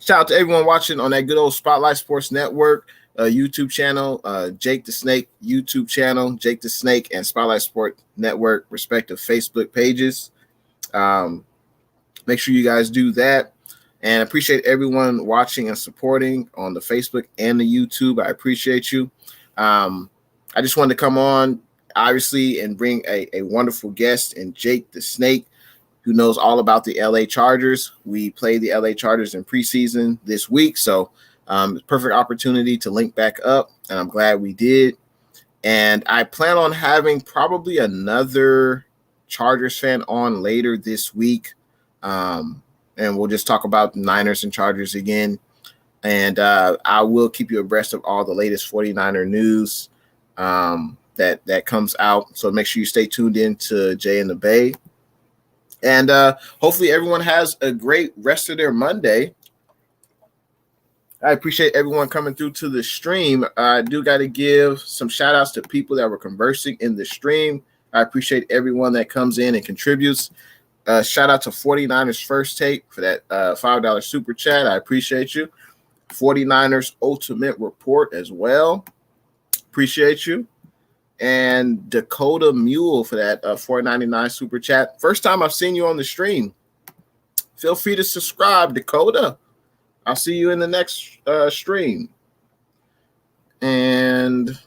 Shout out to everyone watching on that good old Spotlight Sports Network YouTube channel, Jake the Snake YouTube channel, Jake the Snake and Spotlight Sports Network respective Facebook pages. Make sure you guys do that. And I appreciate everyone watching and supporting on the Facebook and the YouTube. I appreciate you. I just wanted to come on, obviously, and bring a wonderful guest in Jake the Snake, who knows all about the LA Chargers. We played the LA Chargers in preseason this week, so perfect opportunity to link back up, and I'm glad we did. And I plan on having probably another Chargers fan on later this week, and we'll just talk about the Niners and Chargers again. And I will keep you abreast of all the latest 49er news that comes out. So make sure you stay tuned in to Jay and the Bay. And hopefully everyone has a great rest of their Monday. I appreciate everyone coming through to the stream. I do got to give some shout outs to people that were conversing in the stream. I appreciate everyone that comes in and contributes. Shout out to 49ers First Take for that $5 super chat. I appreciate you. 49ers Ultimate Report as well. Appreciate you. And Dakota Mule for that $4.99 super chat. First time I've seen you on the stream. Feel free to subscribe, Dakota. I'll see you in the next stream. And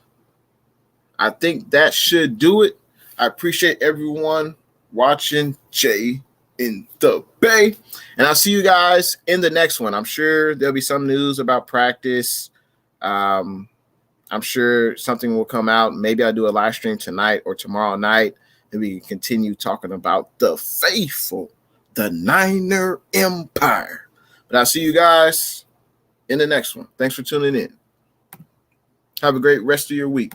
I think that should do it. I appreciate everyone watching Jay in the Bay. And I'll see you guys in the next one. I'm sure there'll be some news about practice. I'm sure something will come out. Maybe I'll do a live stream tonight or tomorrow night, and we can continue talking about the faithful, the Niner Empire. But I'll see you guys in the next one. Thanks for tuning in. Have a great rest of your week.